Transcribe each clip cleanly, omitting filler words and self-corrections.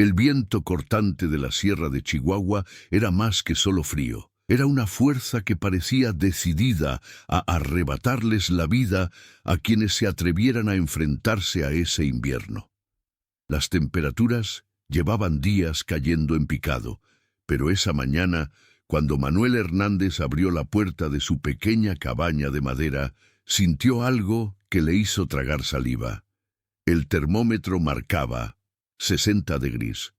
El viento cortante de la sierra de Chihuahua era más que solo frío. Era una fuerza que parecía decidida a arrebatarles la vida a quienes se atrevieran a enfrentarse a ese invierno. Las temperaturas llevaban días cayendo en picado, pero esa mañana, cuando Manuel Hernández abrió la puerta de su pequeña cabaña de madera, sintió algo que le hizo tragar saliva. El termómetro marcaba 60 degrees.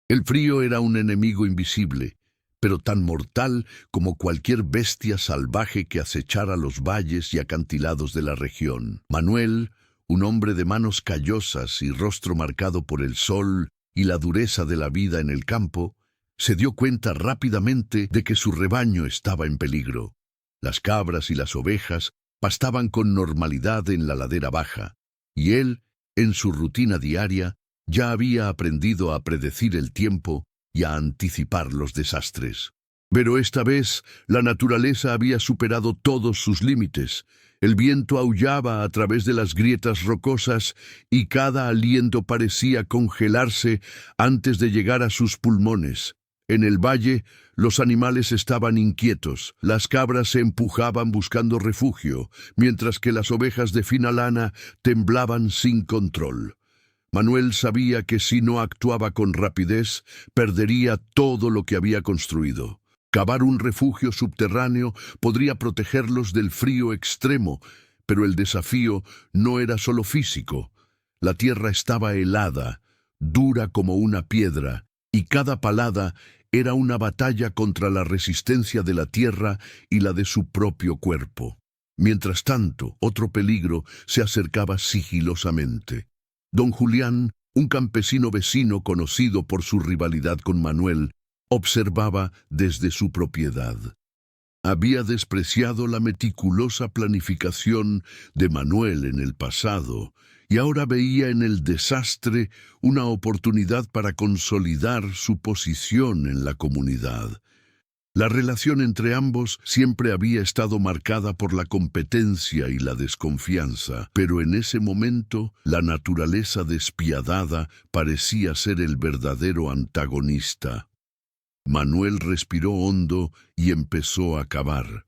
El frío era un enemigo invisible, pero tan mortal como cualquier bestia salvaje que acechara los valles y acantilados de la región. Manuel, un hombre de manos callosas y rostro marcado por el sol y la dureza de la vida en el campo, se dio cuenta rápidamente de que su rebaño estaba en peligro. Las cabras y las ovejas pastaban con normalidad en la ladera baja, y él, en su rutina diaria, ya había aprendido a predecir el tiempo y a anticipar los desastres. Pero esta vez la naturaleza había superado todos sus límites. El viento aullaba a través de las grietas rocosas y cada aliento parecía congelarse antes de llegar a sus pulmones. En el valle, los animales estaban inquietos. Las cabras se empujaban buscando refugio, mientras que las ovejas de fina lana temblaban sin control. Manuel sabía que si no actuaba con rapidez, perdería todo lo que había construido. Cavar un refugio subterráneo podría protegerlos del frío extremo, pero el desafío no era solo físico. La tierra estaba helada, dura como una piedra, y cada palada era una batalla contra la resistencia de la tierra y la de su propio cuerpo. Mientras tanto, otro peligro se acercaba sigilosamente. Don Julián, un campesino vecino conocido por su rivalidad con Manuel, observaba desde su propiedad. Había despreciado la meticulosa planificación de Manuel en el pasado y ahora veía en el desastre una oportunidad para consolidar su posición en la comunidad. La relación entre ambos siempre había estado marcada por la competencia y la desconfianza, pero en ese momento la naturaleza despiadada parecía ser el verdadero antagonista. Manuel respiró hondo y empezó a cavar.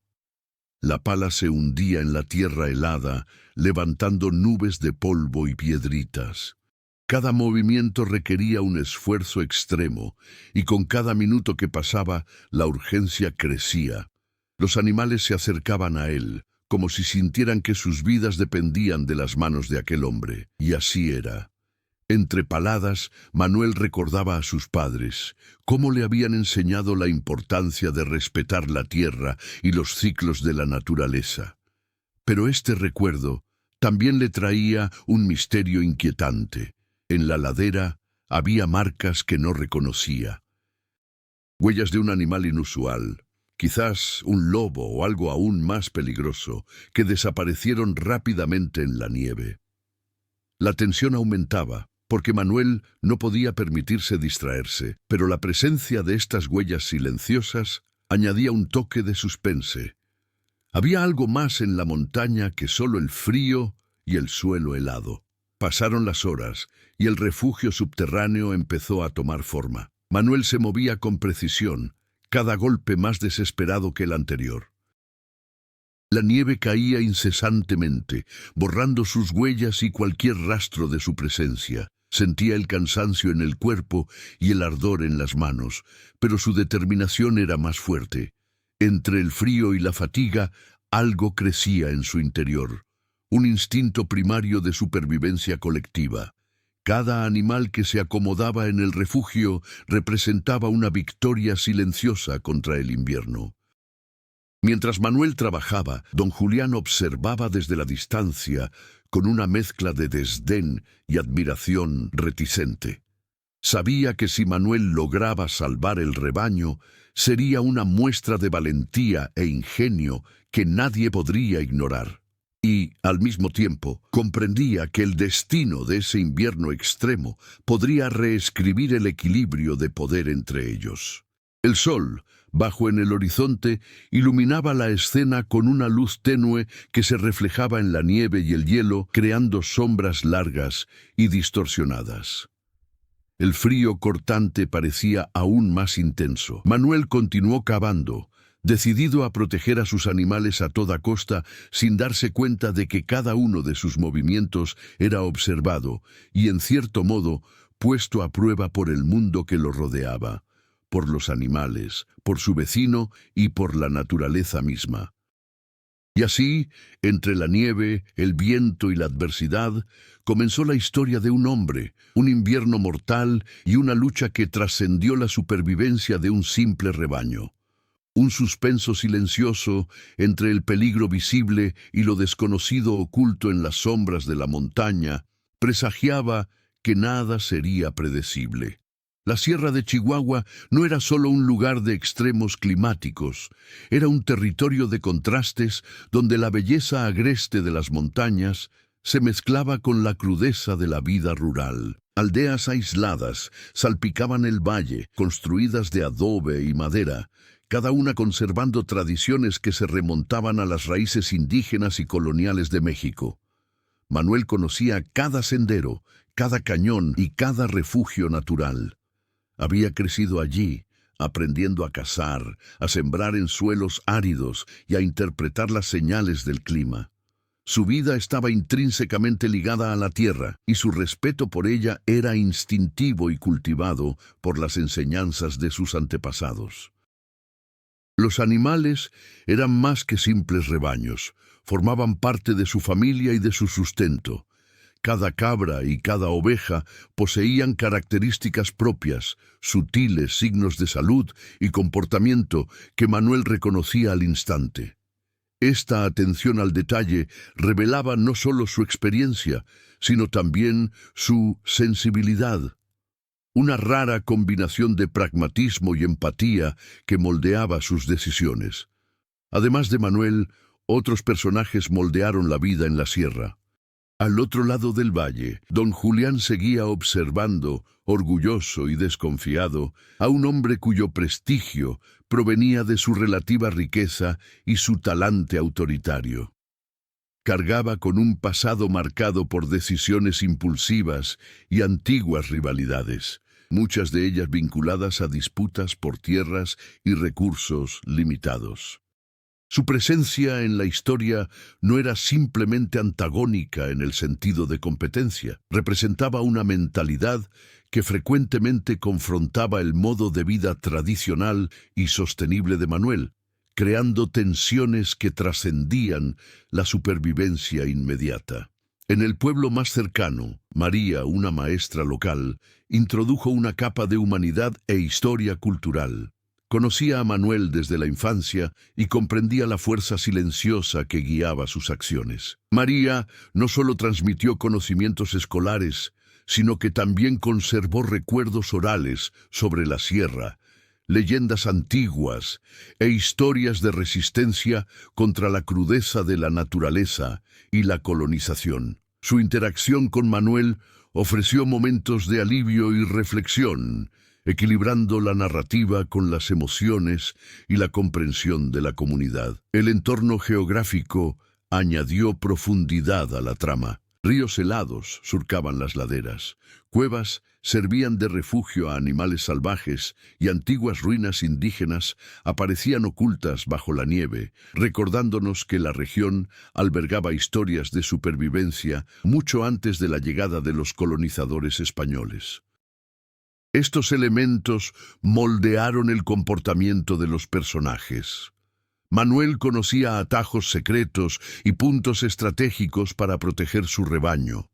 La pala se hundía en la tierra helada, levantando nubes de polvo y piedritas. Cada movimiento requería un esfuerzo extremo, y con cada minuto que pasaba, la urgencia crecía. Los animales se acercaban a él, como si sintieran que sus vidas dependían de las manos de aquel hombre, y así era. Entre paladas, Manuel recordaba a sus padres, cómo le habían enseñado la importancia de respetar la tierra y los ciclos de la naturaleza. Pero este recuerdo también le traía un misterio inquietante. En la ladera había marcas que no reconocía. Huellas de un animal inusual, quizás un lobo o algo aún más peligroso, que desaparecieron rápidamente en la nieve. La tensión aumentaba, porque Manuel no podía permitirse distraerse, pero la presencia de estas huellas silenciosas añadía un toque de suspense. Había algo más en la montaña que solo el frío y el suelo helado. Pasaron las horas y el refugio subterráneo empezó a tomar forma. Manuel se movía con precisión, cada golpe más desesperado que el anterior. La nieve caía incesantemente, borrando sus huellas y cualquier rastro de su presencia. Sentía el cansancio en el cuerpo y el ardor en las manos, pero su determinación era más fuerte. Entre el frío y la fatiga, algo crecía en su interior. Un instinto primario de supervivencia colectiva. Cada animal que se acomodaba en el refugio representaba una victoria silenciosa contra el invierno. Mientras Manuel trabajaba, don Julián observaba desde la distancia con una mezcla de desdén y admiración reticente. Sabía que si Manuel lograba salvar el rebaño, sería una muestra de valentía e ingenio que nadie podría ignorar. Y, al mismo tiempo, comprendía que el destino de ese invierno extremo podría reescribir el equilibrio de poder entre ellos. El sol, bajo en el horizonte, iluminaba la escena con una luz tenue que se reflejaba en la nieve y el hielo, creando sombras largas y distorsionadas. El frío cortante parecía aún más intenso. Manuel continuó cavando, decidido a proteger a sus animales a toda costa, sin darse cuenta de que cada uno de sus movimientos era observado y, en cierto modo, puesto a prueba por el mundo que lo rodeaba, por los animales, por su vecino y por la naturaleza misma. Y así, entre la nieve, el viento y la adversidad, comenzó la historia de un hombre, un invierno mortal y una lucha que trascendió la supervivencia de un simple rebaño. Un suspenso silencioso entre el peligro visible y lo desconocido oculto en las sombras de la montaña presagiaba que nada sería predecible. La Sierra de Chihuahua no era solo un lugar de extremos climáticos, era un territorio de contrastes donde la belleza agreste de las montañas se mezclaba con la crudeza de la vida rural. Aldeas aisladas salpicaban el valle, construidas de adobe y madera, cada una conservando tradiciones que se remontaban a las raíces indígenas y coloniales de México. Manuel conocía cada sendero, cada cañón y cada refugio natural. Había crecido allí, aprendiendo a cazar, a sembrar en suelos áridos y a interpretar las señales del clima. Su vida estaba intrínsecamente ligada a la tierra, y su respeto por ella era instintivo y cultivado por las enseñanzas de sus antepasados. Los animales eran más que simples rebaños, formaban parte de su familia y de su sustento. Cada cabra y cada oveja poseían características propias, sutiles signos de salud y comportamiento que Manuel reconocía al instante. Esta atención al detalle revelaba no solo su experiencia, sino también su sensibilidad. Una rara combinación de pragmatismo y empatía que moldeaba sus decisiones. Además de Manuel, otros personajes moldearon la vida en la sierra. Al otro lado del valle, don Julián seguía observando, orgulloso y desconfiado, a un hombre cuyo prestigio provenía de su relativa riqueza y su talante autoritario. Cargaba con un pasado marcado por decisiones impulsivas y antiguas rivalidades, muchas de ellas vinculadas a disputas por tierras y recursos limitados. Su presencia en la historia no era simplemente antagónica en el sentido de competencia, representaba una mentalidad que frecuentemente confrontaba el modo de vida tradicional y sostenible de Manuel, creando tensiones que trascendían la supervivencia inmediata. En el pueblo más cercano, María, una maestra local, introdujo una capa de humanidad e historia cultural. Conocía a Manuel desde la infancia y comprendía la fuerza silenciosa que guiaba sus acciones. María no solo transmitió conocimientos escolares, sino que también conservó recuerdos orales sobre la sierra, leyendas antiguas e historias de resistencia contra la crudeza de la naturaleza y la colonización. Su interacción con Manuel ofreció momentos de alivio y reflexión, equilibrando la narrativa con las emociones y la comprensión de la comunidad. El entorno geográfico añadió profundidad a la trama. Ríos helados surcaban las laderas, cuevas servían de refugio a animales salvajes y antiguas ruinas indígenas aparecían ocultas bajo la nieve, recordándonos que la región albergaba historias de supervivencia mucho antes de la llegada de los colonizadores españoles. Estos elementos moldearon el comportamiento de los personajes. Manuel conocía atajos secretos y puntos estratégicos para proteger su rebaño,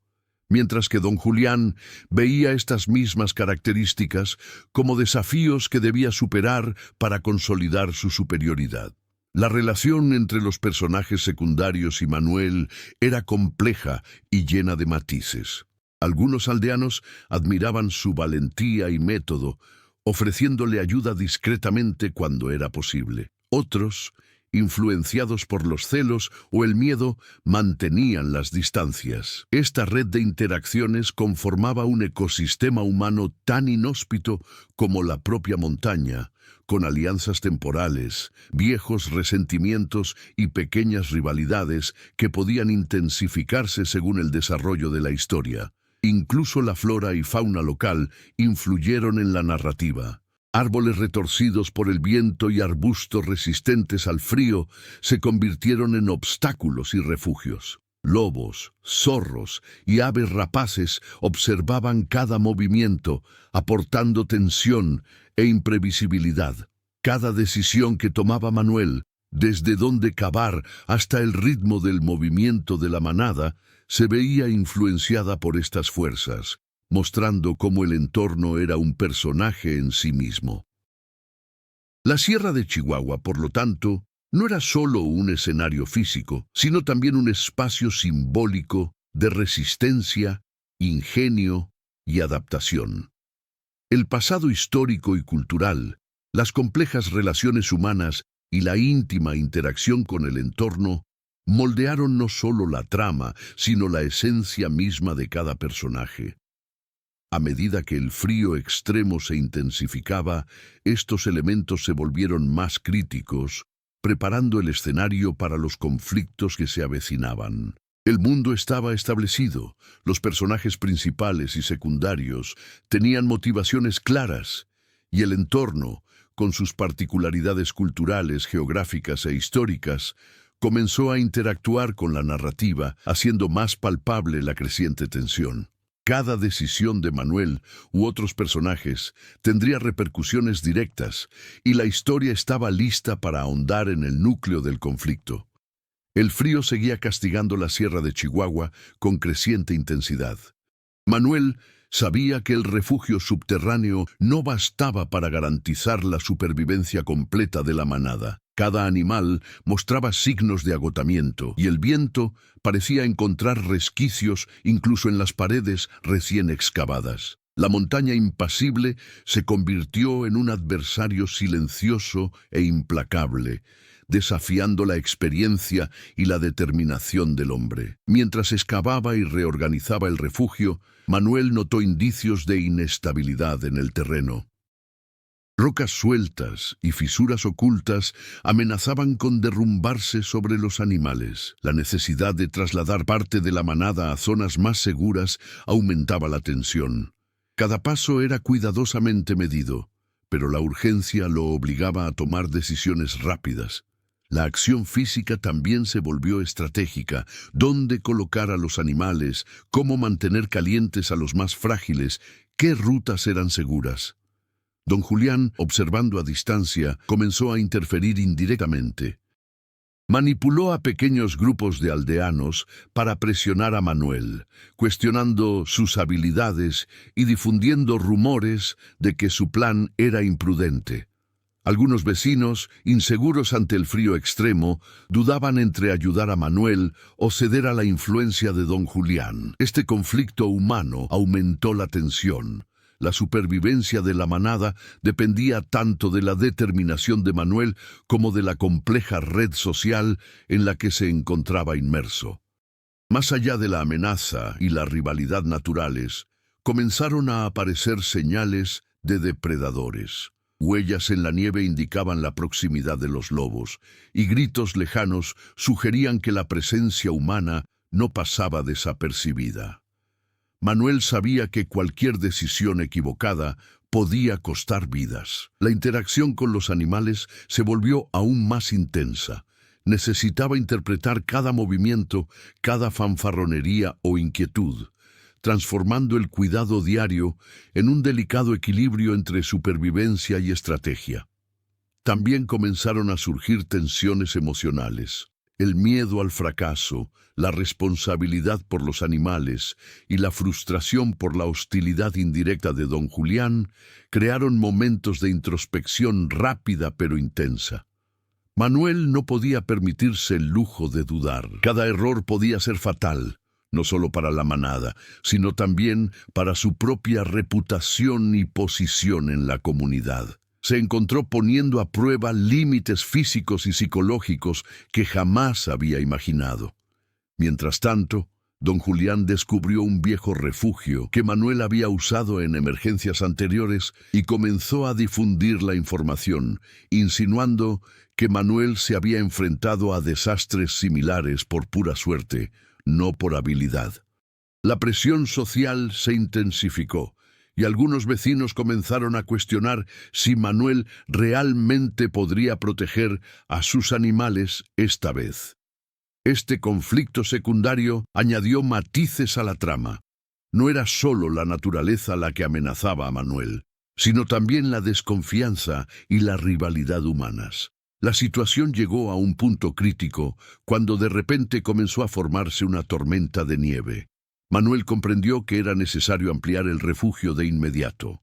mientras que don Julián veía estas mismas características como desafíos que debía superar para consolidar su superioridad. La relación entre los personajes secundarios y Manuel era compleja y llena de matices. Algunos aldeanos admiraban su valentía y método, ofreciéndole ayuda discretamente cuando era posible. Otros, influenciados por los celos o el miedo, mantenían las distancias. Esta red de interacciones conformaba un ecosistema humano tan inhóspito como la propia montaña, con alianzas temporales, viejos resentimientos y pequeñas rivalidades que podían intensificarse según el desarrollo de la historia. Incluso la flora y fauna local influyeron en la narrativa. Árboles retorcidos por el viento y arbustos resistentes al frío se convirtieron en obstáculos y refugios. Lobos, zorros y aves rapaces observaban cada movimiento, aportando tensión e imprevisibilidad. Cada decisión que tomaba Manuel, desde dónde cavar hasta el ritmo del movimiento de la manada, se veía influenciada por estas fuerzas, mostrando cómo el entorno era un personaje en sí mismo. La Sierra de Chihuahua, por lo tanto, no era solo un escenario físico, sino también un espacio simbólico de resistencia, ingenio y adaptación. El pasado histórico y cultural, las complejas relaciones humanas y la íntima interacción con el entorno moldearon no solo la trama, sino la esencia misma de cada personaje. A medida que el frío extremo se intensificaba, estos elementos se volvieron más críticos, preparando el escenario para los conflictos que se avecinaban. El mundo estaba establecido, los personajes principales y secundarios tenían motivaciones claras, y el entorno, con sus particularidades culturales, geográficas e históricas, comenzó a interactuar con la narrativa, haciendo más palpable la creciente tensión. Cada decisión de Manuel u otros personajes tendría repercusiones directas, y la historia estaba lista para ahondar en el núcleo del conflicto. El frío seguía castigando la Sierra de Chihuahua con creciente intensidad. Manuel sabía que el refugio subterráneo no bastaba para garantizar la supervivencia completa de la manada. Cada animal mostraba signos de agotamiento y el viento parecía encontrar resquicios incluso en las paredes recién excavadas. La montaña impasible se convirtió en un adversario silencioso e implacable, desafiando la experiencia y la determinación del hombre. Mientras excavaba y reorganizaba el refugio, Manuel notó indicios de inestabilidad en el terreno. Rocas sueltas y fisuras ocultas amenazaban con derrumbarse sobre los animales. La necesidad de trasladar parte de la manada a zonas más seguras aumentaba la tensión. Cada paso era cuidadosamente medido, pero la urgencia lo obligaba a tomar decisiones rápidas. La acción física también se volvió estratégica: dónde colocar a los animales, cómo mantener calientes a los más frágiles, qué rutas eran seguras. Don Julián, observando a distancia, comenzó a interferir indirectamente. Manipuló a pequeños grupos de aldeanos para presionar a Manuel, cuestionando sus habilidades y difundiendo rumores de que su plan era imprudente. Algunos vecinos, inseguros ante el frío extremo, dudaban entre ayudar a Manuel o ceder a la influencia de don Julián. Este conflicto humano aumentó la tensión. La supervivencia de la manada dependía tanto de la determinación de Manuel como de la compleja red social en la que se encontraba inmerso. Más allá de la amenaza y la rivalidad naturales, comenzaron a aparecer señales de depredadores. Huellas en la nieve indicaban la proximidad de los lobos, y gritos lejanos sugerían que la presencia humana no pasaba desapercibida. Manuel sabía que cualquier decisión equivocada podía costar vidas. La interacción con los animales se volvió aún más intensa. Necesitaba interpretar cada movimiento, cada fanfarronería o inquietud, transformando el cuidado diario en un delicado equilibrio entre supervivencia y estrategia. También comenzaron a surgir tensiones emocionales. El miedo al fracaso, la responsabilidad por los animales y la frustración por la hostilidad indirecta de don Julián crearon momentos de introspección rápida pero intensa. Manuel no podía permitirse el lujo de dudar. Cada error podía ser fatal, no solo para la manada, sino también para su propia reputación y posición en la comunidad. Se encontró poniendo a prueba límites físicos y psicológicos que jamás había imaginado. Mientras tanto, don Julián descubrió un viejo refugio que Manuel había usado en emergencias anteriores y comenzó a difundir la información, insinuando que Manuel se había enfrentado a desastres similares por pura suerte, no por habilidad. La presión social se intensificó y algunos vecinos comenzaron a cuestionar si Manuel realmente podría proteger a sus animales esta vez. Este conflicto secundario añadió matices a la trama. No era solo la naturaleza la que amenazaba a Manuel, sino también la desconfianza y la rivalidad humanas. La situación llegó a un punto crítico cuando de repente comenzó a formarse una tormenta de nieve. Manuel comprendió que era necesario ampliar el refugio de inmediato.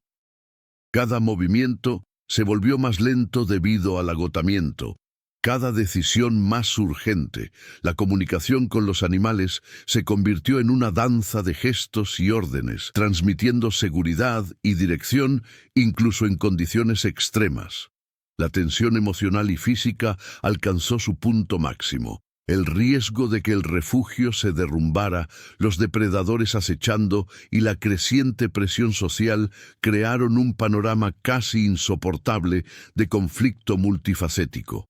Cada movimiento se volvió más lento debido al agotamiento. Cada decisión más urgente. La comunicación con los animales se convirtió en una danza de gestos y órdenes, transmitiendo seguridad y dirección incluso en condiciones extremas. La tensión emocional y física alcanzó su punto máximo. El riesgo de que el refugio se derrumbara, los depredadores acechando y la creciente presión social crearon un panorama casi insoportable de conflicto multifacético.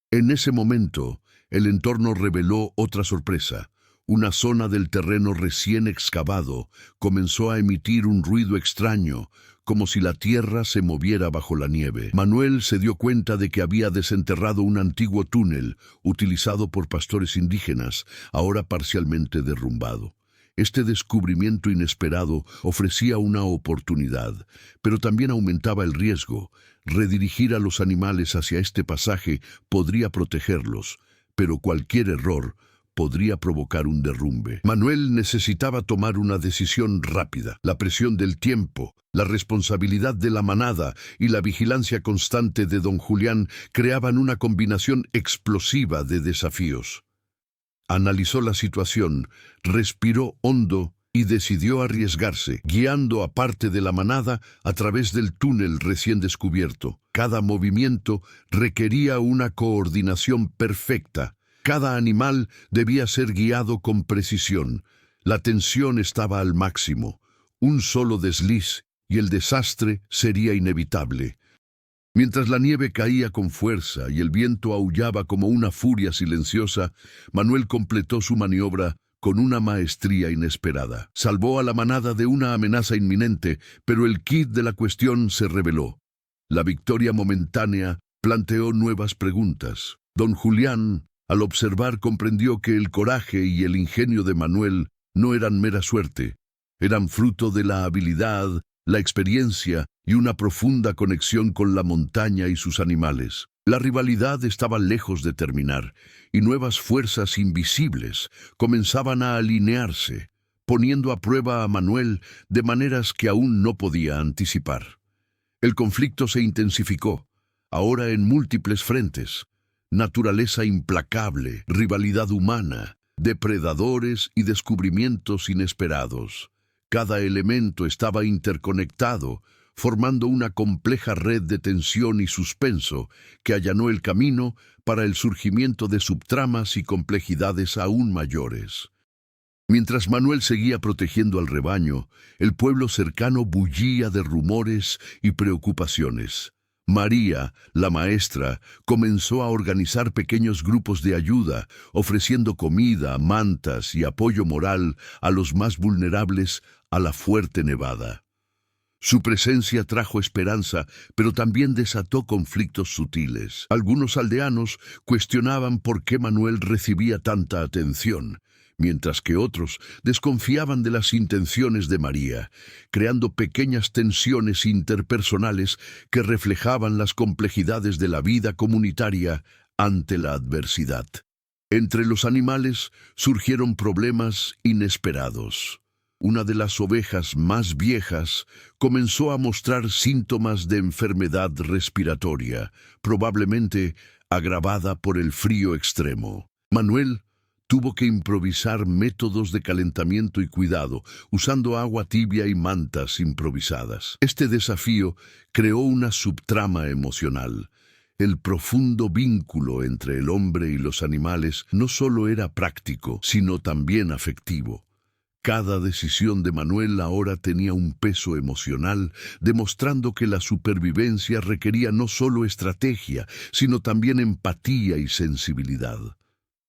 En ese momento, el entorno reveló otra sorpresa. Una zona del terreno recién excavado comenzó a emitir un ruido extraño, como si la tierra se moviera bajo la nieve. Manuel se dio cuenta de que había desenterrado un antiguo túnel utilizado por pastores indígenas, ahora parcialmente derrumbado. Este descubrimiento inesperado ofrecía una oportunidad, pero también aumentaba el riesgo. Redirigir a los animales hacia este pasaje podría protegerlos, pero cualquier error podría provocar un derrumbe. Manuel necesitaba tomar una decisión rápida. La presión del tiempo, la responsabilidad de la manada y la vigilancia constante de don Julián creaban una combinación explosiva de desafíos. Analizó la situación, respiró hondo y decidió arriesgarse, guiando a parte de la manada a través del túnel recién descubierto. Cada movimiento requería una coordinación perfecta. Cada animal debía ser guiado con precisión. La tensión estaba al máximo. Un solo desliz y el desastre sería inevitable. Mientras la nieve caía con fuerza y el viento aullaba como una furia silenciosa, Manuel completó su maniobra con una maestría inesperada. Salvó a la manada de una amenaza inminente, pero el quid de la cuestión se reveló. La victoria momentánea planteó nuevas preguntas. Don Julián, al observar, comprendió que el coraje y el ingenio de Manuel no eran mera suerte. Eran fruto de la habilidad, la experiencia y una profunda conexión con la montaña y sus animales. La rivalidad estaba lejos de terminar, y nuevas fuerzas invisibles comenzaban a alinearse, poniendo a prueba a Manuel de maneras que aún no podía anticipar. El conflicto se intensificó, ahora en múltiples frentes: naturaleza implacable, rivalidad humana, depredadores y descubrimientos inesperados. Cada elemento estaba interconectado, formando una compleja red de tensión y suspenso que allanó el camino para el surgimiento de subtramas y complejidades aún mayores. Mientras Manuel seguía protegiendo al rebaño, el pueblo cercano bullía de rumores y preocupaciones. María, la maestra, comenzó a organizar pequeños grupos de ayuda, ofreciendo comida, mantas y apoyo moral a los más vulnerables a la fuerte nevada. Su presencia trajo esperanza, pero también desató conflictos sutiles. Algunos aldeanos cuestionaban por qué Manuel recibía tanta atención, mientras que otros desconfiaban de las intenciones de María, creando pequeñas tensiones interpersonales que reflejaban las complejidades de la vida comunitaria ante la adversidad. Entre los animales surgieron problemas inesperados. Una de las ovejas más viejas comenzó a mostrar síntomas de enfermedad respiratoria, probablemente agravada por el frío extremo. Manuel tuvo que improvisar métodos de calentamiento y cuidado, usando agua tibia y mantas improvisadas. Este desafío creó una subtrama emocional. El profundo vínculo entre el hombre y los animales no solo era práctico, sino también afectivo. Cada decisión de Manuel ahora tenía un peso emocional, demostrando que la supervivencia requería no solo estrategia, sino también empatía y sensibilidad.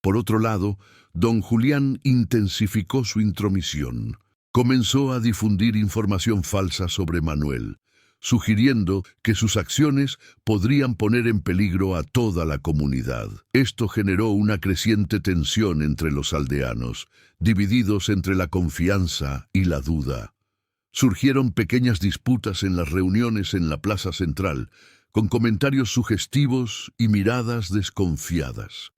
Por otro lado, don Julián intensificó su intromisión. comenzó a difundir información falsa sobre Manuel, sugiriendo que sus acciones podrían poner en peligro a toda la comunidad. Esto generó una creciente tensión entre los aldeanos, divididos entre la confianza y la duda. Surgieron pequeñas disputas en las reuniones en la plaza central, con comentarios sugestivos y miradas desconfiadas.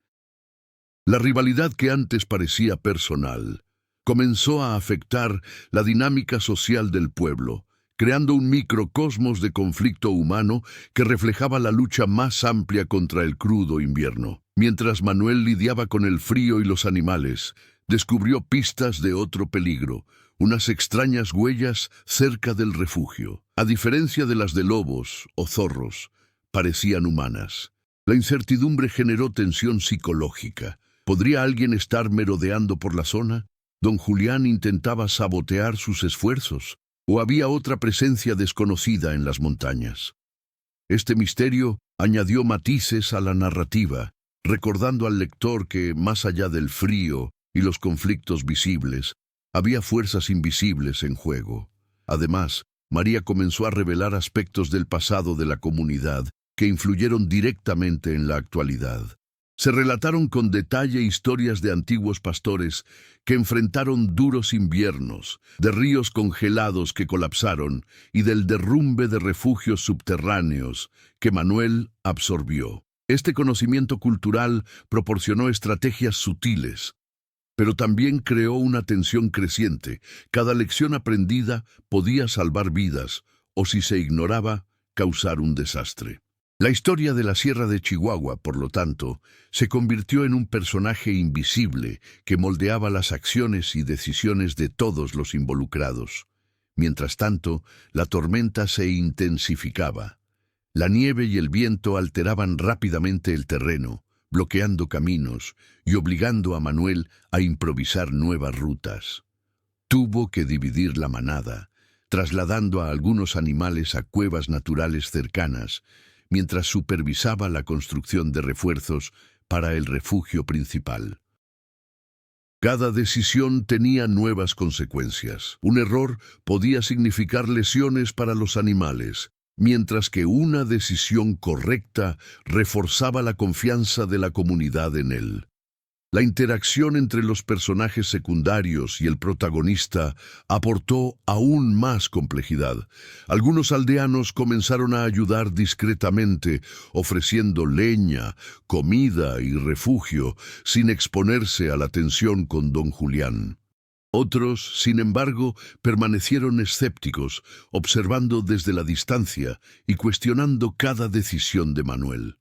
La rivalidad que antes parecía personal comenzó a afectar la dinámica social del pueblo, creando un microcosmos de conflicto humano que reflejaba la lucha más amplia contra el crudo invierno. Mientras Manuel lidiaba con el frío y los animales, descubrió pistas de otro peligro, unas extrañas huellas cerca del refugio. A diferencia de las de lobos o zorros, parecían humanas. La incertidumbre generó tensión psicológica. ¿Podría alguien estar merodeando por la zona? Don Julián intentaba sabotear sus esfuerzos, ¿o había otra presencia desconocida en las montañas? Este misterio añadió matices a la narrativa, recordando al lector que, más allá del frío y los conflictos visibles, había fuerzas invisibles en juego. Además, María comenzó a revelar aspectos del pasado de la comunidad que influyeron directamente en la actualidad. Se relataron con detalle historias de antiguos pastores que enfrentaron duros inviernos, de ríos congelados que colapsaron y del derrumbe de refugios subterráneos que Manuel absorbió. Este conocimiento cultural proporcionó estrategias sutiles, pero también creó una tensión creciente. Cada lección aprendida podía salvar vidas, o si se ignoraba, causar un desastre. La historia de la Sierra de Chihuahua, por lo tanto, se convirtió en un personaje invisible que moldeaba las acciones y decisiones de todos los involucrados. Mientras tanto, la tormenta se intensificaba. La nieve y el viento alteraban rápidamente el terreno, bloqueando caminos y obligando a Manuel a improvisar nuevas rutas. Tuvo que dividir la manada, trasladando a algunos animales a cuevas naturales cercanas, mientras supervisaba la construcción de refuerzos para el refugio principal. Cada decisión tenía nuevas consecuencias. Un error podía significar lesiones para los animales, mientras que una decisión correcta reforzaba la confianza de la comunidad en él. La interacción entre los personajes secundarios y el protagonista aportó aún más complejidad. Algunos aldeanos comenzaron a ayudar discretamente, ofreciendo leña, comida y refugio, sin exponerse a la tensión con don Julián. Otros, sin embargo, permanecieron escépticos, observando desde la distancia y cuestionando cada decisión de Manuel.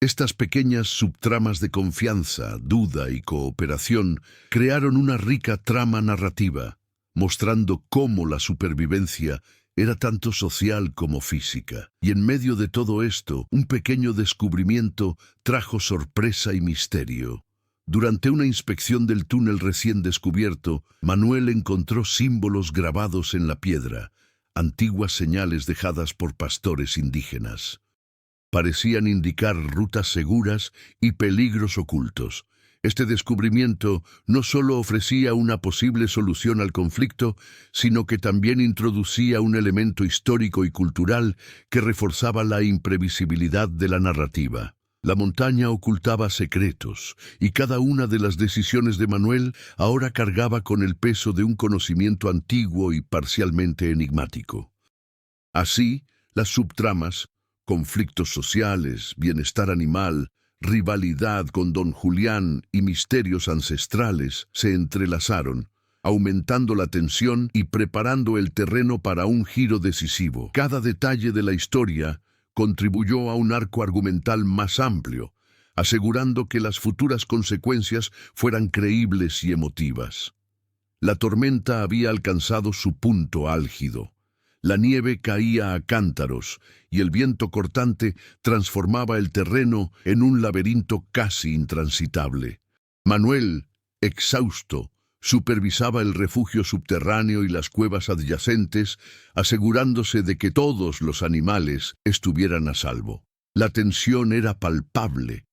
Estas pequeñas subtramas de confianza, duda y cooperación crearon una rica trama narrativa, mostrando cómo la supervivencia era tanto social como física. Y en medio de todo esto, un pequeño descubrimiento trajo sorpresa y misterio. Durante una inspección del túnel recién descubierto, Manuel encontró símbolos grabados en la piedra, antiguas señales dejadas por pastores indígenas. Parecían indicar rutas seguras y peligros ocultos. Este descubrimiento no solo ofrecía una posible solución al conflicto, sino que también introducía un elemento histórico y cultural que reforzaba la imprevisibilidad de la narrativa. La montaña ocultaba secretos, y cada una de las decisiones de Manuel ahora cargaba con el peso de un conocimiento antiguo y parcialmente enigmático. Así, las subtramas, conflictos sociales, bienestar animal, rivalidad con don Julián y misterios ancestrales se entrelazaron, aumentando la tensión y preparando el terreno para un giro decisivo. Cada detalle de la historia contribuyó a un arco argumental más amplio, asegurando que las futuras consecuencias fueran creíbles y emotivas. La tormenta había alcanzado su punto álgido. La nieve caía a cántaros y el viento cortante transformaba el terreno en un laberinto casi intransitable. Manuel, exhausto, supervisaba el refugio subterráneo y las cuevas adyacentes, asegurándose de que todos los animales estuvieran a salvo. La tensión era palpable.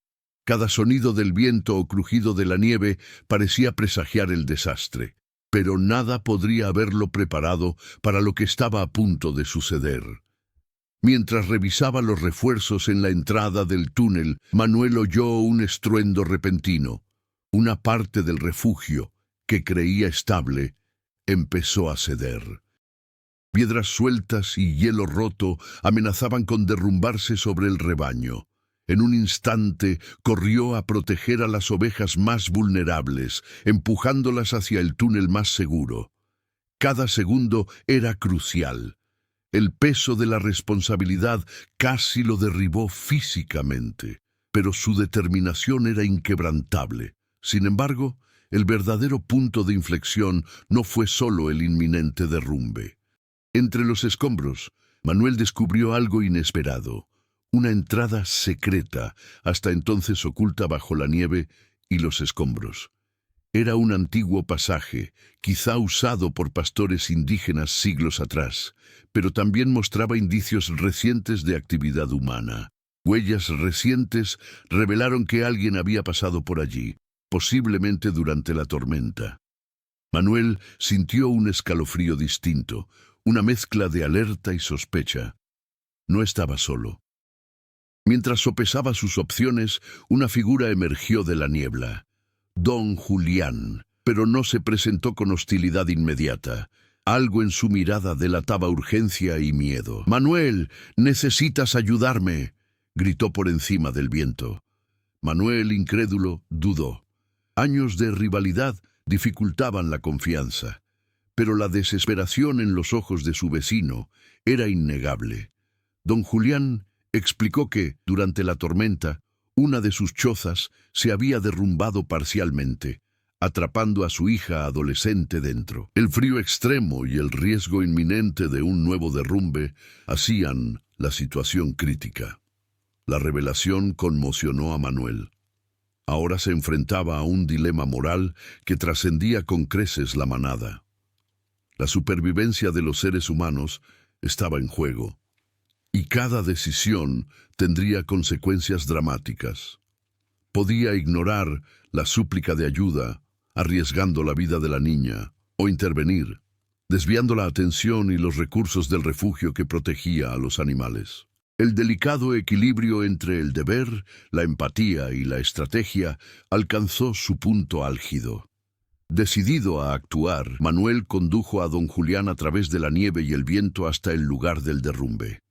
Cada sonido del viento o crujido de la nieve parecía presagiar el desastre. pero nada podría haberlo preparado para lo que estaba a punto de suceder. Mientras revisaba los refuerzos en la entrada del túnel, Manuel oyó un estruendo repentino. Una parte del refugio, que creía estable, empezó a ceder. Piedras sueltas y hielo roto amenazaban con derrumbarse sobre el rebaño. En un instante corrió a proteger a las ovejas más vulnerables, empujándolas hacia el túnel más seguro. Cada segundo era crucial. El peso de la responsabilidad casi lo derribó físicamente, pero su determinación era inquebrantable. Sin embargo, el verdadero punto de inflexión no fue solo el inminente derrumbe. Entre los escombros, Manuel descubrió algo inesperado. Una entrada secreta, hasta entonces oculta bajo la nieve y los escombros. Era un antiguo pasaje, quizá usado por pastores indígenas siglos atrás, pero también mostraba indicios recientes de actividad humana. Huellas recientes revelaron que alguien había pasado por allí, posiblemente durante la tormenta. Manuel sintió un escalofrío distinto, una mezcla de alerta y sospecha. No estaba solo. Mientras sopesaba sus opciones, una figura emergió de la niebla. Don Julián, pero no se presentó con hostilidad inmediata. Algo en su mirada delataba urgencia y miedo. «Manuel, necesitas ayudarme», gritó por encima del viento. Manuel, incrédulo, dudó. Años de rivalidad dificultaban la confianza, pero la desesperación en los ojos de su vecino era innegable. Don Julián explicó que, durante la tormenta, una de sus chozas se había derrumbado parcialmente, atrapando a su hija adolescente dentro. El frío extremo y el riesgo inminente de un nuevo derrumbe hacían la situación crítica. La revelación conmocionó a Manuel. Ahora se enfrentaba a un dilema moral que trascendía con creces la manada. La supervivencia de los seres humanos estaba en juego, y cada decisión tendría consecuencias dramáticas. Podía ignorar la súplica de ayuda, arriesgando la vida de la niña, o intervenir, desviando la atención y los recursos del refugio que protegía a los animales. El delicado equilibrio entre el deber, la empatía y la estrategia alcanzó su punto álgido. Decidido a actuar, Manuel condujo a don Julián a través de la nieve y el viento hasta el lugar del derrumbe.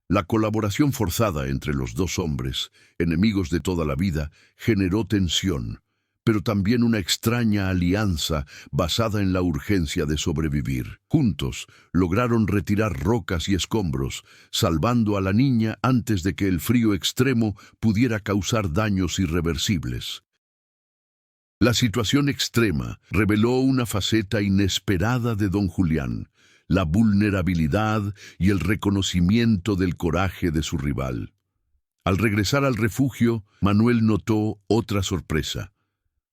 La colaboración forzada entre los dos hombres, enemigos de toda la vida, generó tensión, pero también una extraña alianza basada en la urgencia de sobrevivir. Juntos lograron retirar rocas y escombros, salvando a la niña antes de que el frío extremo pudiera causar daños irreversibles. La situación extrema reveló una faceta inesperada de don Julián, la vulnerabilidad y el reconocimiento del coraje de su rival. Al regresar al refugio, Manuel notó otra sorpresa.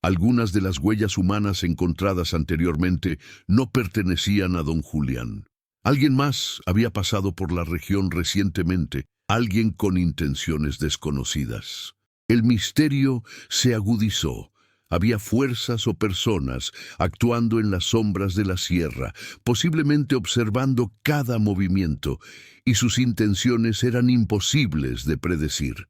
Algunas de las huellas humanas encontradas anteriormente no pertenecían a don Julián. Alguien más había pasado por la región recientemente, alguien con intenciones desconocidas. El misterio se agudizó. Había fuerzas o personas actuando en las sombras de la sierra, posiblemente observando cada movimiento, y sus intenciones eran imposibles de predecir.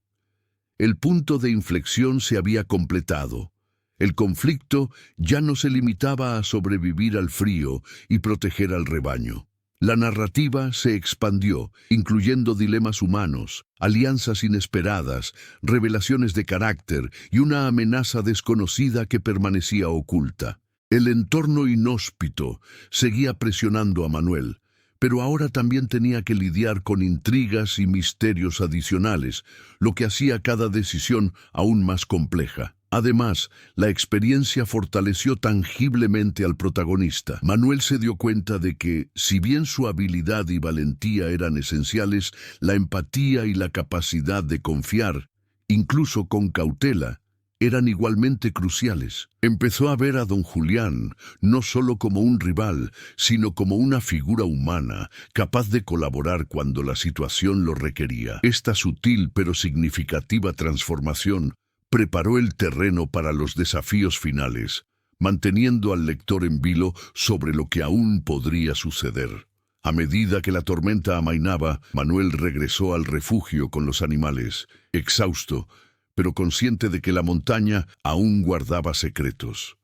El punto de inflexión se había completado. El conflicto ya no se limitaba a sobrevivir al frío y proteger al rebaño. La narrativa se expandió, incluyendo dilemas humanos, alianzas inesperadas, revelaciones de carácter y una amenaza desconocida que permanecía oculta. El entorno inhóspito seguía presionando a Manuel, pero ahora también tenía que lidiar con intrigas y misterios adicionales, lo que hacía cada decisión aún más compleja. Además, la experiencia fortaleció tangiblemente al protagonista. Manuel se dio cuenta de que, si bien su habilidad y valentía eran esenciales, la empatía y la capacidad de confiar, incluso con cautela, eran igualmente cruciales. Empezó a ver a don Julián no solo como un rival, sino como una figura humana, capaz de colaborar cuando la situación lo requería. Esta sutil pero significativa transformación preparó el terreno para los desafíos finales, manteniendo al lector en vilo sobre lo que aún podría suceder. A medida que la tormenta amainaba, Manuel regresó al refugio con los animales, exhausto, pero consciente de que la montaña aún guardaba secretos.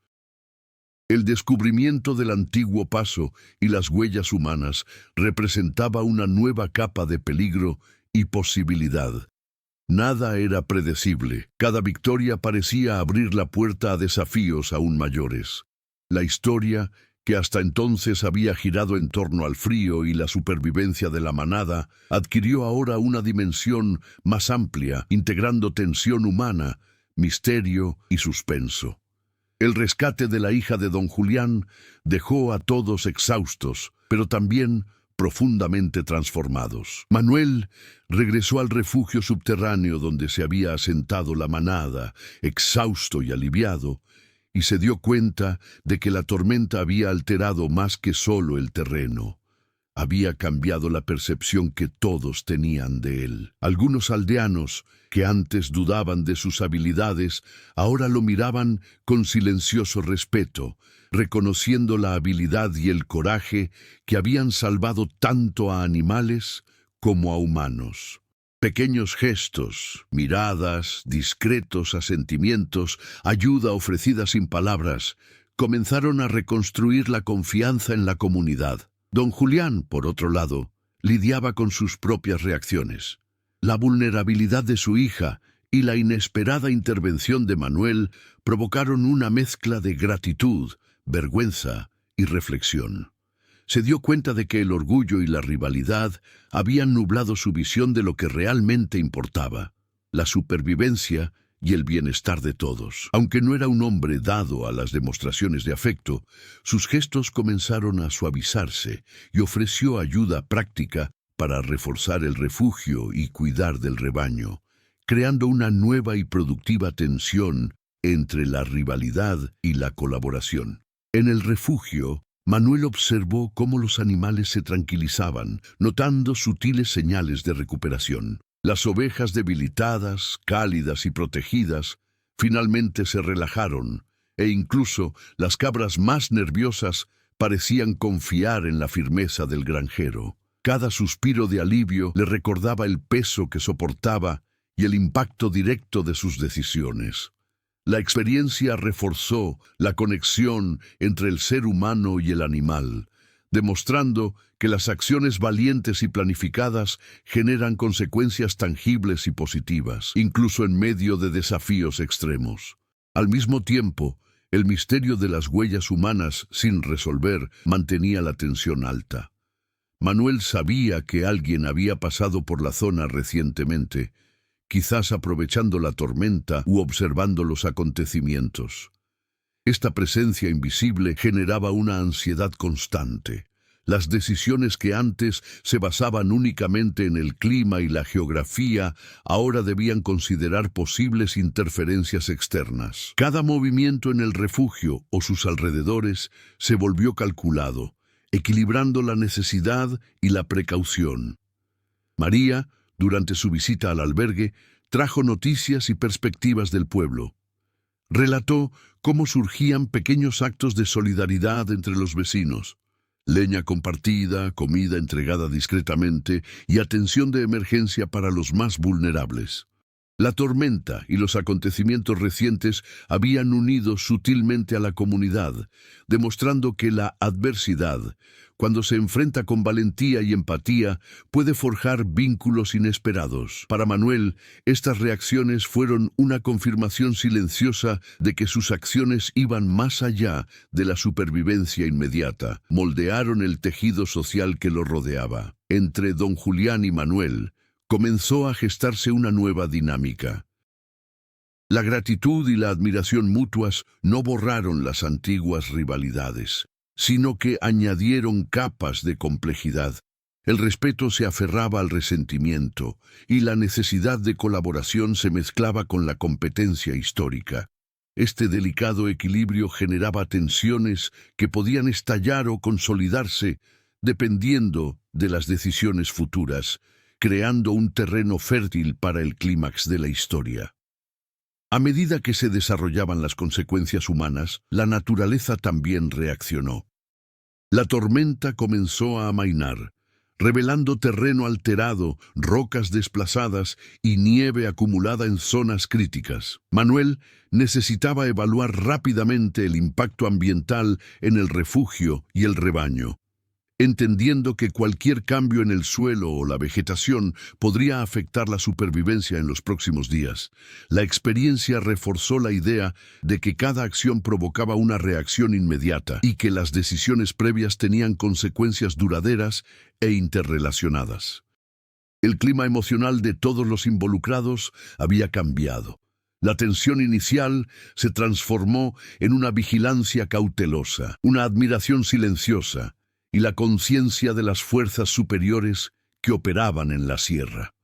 El descubrimiento del antiguo paso y las huellas humanas representaba una nueva capa de peligro y posibilidad. Nada era predecible. Cada victoria parecía abrir la puerta a desafíos aún mayores. La historia, que hasta entonces había girado en torno al frío y la supervivencia de la manada, adquirió ahora una dimensión más amplia, integrando tensión humana, misterio y suspenso. El rescate de la hija de don Julián dejó a todos exhaustos, pero también profundamente transformados. Manuel regresó al refugio subterráneo donde se había asentado la manada, exhausto y aliviado, y se dio cuenta de que la tormenta había alterado más que solo el terreno. Había cambiado la percepción que todos tenían de él. Algunos aldeanos, que antes dudaban de sus habilidades, ahora lo miraban con silencioso respeto, reconociendo la habilidad y el coraje que habían salvado tanto a animales como a humanos. Pequeños gestos, miradas, discretos asentimientos, ayuda ofrecida sin palabras, comenzaron a reconstruir la confianza en la comunidad. Don Julián, por otro lado, lidiaba con sus propias reacciones. La vulnerabilidad de su hija y la inesperada intervención de Manuel provocaron una mezcla de gratitud, vergüenza y reflexión. Se dio cuenta de que el orgullo y la rivalidad habían nublado su visión de lo que realmente importaba, la supervivencia y el bienestar de todos. Aunque no era un hombre dado a las demostraciones de afecto, sus gestos comenzaron a suavizarse y ofreció ayuda práctica para reforzar el refugio y cuidar del rebaño, creando una nueva y productiva tensión entre la rivalidad y la colaboración. En el refugio, Manuel observó cómo los animales se tranquilizaban, notando sutiles señales de recuperación. Las ovejas debilitadas, cálidas y protegidas, finalmente se relajaron, e incluso las cabras más nerviosas parecían confiar en la firmeza del granjero. Cada suspiro de alivio le recordaba el peso que soportaba y el impacto directo de sus decisiones. La experiencia reforzó la conexión entre el ser humano y el animal, demostrando que las acciones valientes y planificadas generan consecuencias tangibles y positivas, incluso en medio de desafíos extremos. Al mismo tiempo, el misterio de las huellas humanas sin resolver mantenía la tensión alta. Manuel sabía que alguien había pasado por la zona recientemente, quizás aprovechando la tormenta u observando los acontecimientos. Esta presencia invisible generaba una ansiedad constante. Las decisiones que antes se basaban únicamente en el clima y la geografía ahora debían considerar posibles interferencias externas. Cada movimiento en el refugio o sus alrededores se volvió calculado, equilibrando la necesidad y la precaución. María, durante su visita al albergue, trajo noticias y perspectivas del pueblo. Relató cómo surgían pequeños actos de solidaridad entre los vecinos. Leña compartida, comida entregada discretamente y atención de emergencia para los más vulnerables. La tormenta y los acontecimientos recientes habían unido sutilmente a la comunidad, demostrando que la adversidad, cuando se enfrenta con valentía y empatía, puede forjar vínculos inesperados. Para Manuel, estas reacciones fueron una confirmación silenciosa de que sus acciones iban más allá de la supervivencia inmediata. Moldearon el tejido social que lo rodeaba. Entre don Julián y Manuel, comenzó a gestarse una nueva dinámica. La gratitud y la admiración mutuas no borraron las antiguas rivalidades, sino que añadieron capas de complejidad. El respeto se aferraba al resentimiento y la necesidad de colaboración se mezclaba con la competencia histórica. Este delicado equilibrio generaba tensiones que podían estallar o consolidarse dependiendo de las decisiones futuras, creando un terreno fértil para el clímax de la historia. A medida que se desarrollaban las consecuencias humanas, la naturaleza también reaccionó. La tormenta comenzó a amainar, revelando terreno alterado, rocas desplazadas y nieve acumulada en zonas críticas. Manuel necesitaba evaluar rápidamente el impacto ambiental en el refugio y el rebaño, entendiendo que cualquier cambio en el suelo o la vegetación podría afectar la supervivencia en los próximos días. La experiencia reforzó la idea de que cada acción provocaba una reacción inmediata y que las decisiones previas tenían consecuencias duraderas e interrelacionadas. El clima emocional de todos los involucrados había cambiado. La tensión inicial se transformó en una vigilancia cautelosa, una admiración silenciosa, y la conciencia de las fuerzas superiores que operaban en la sierra.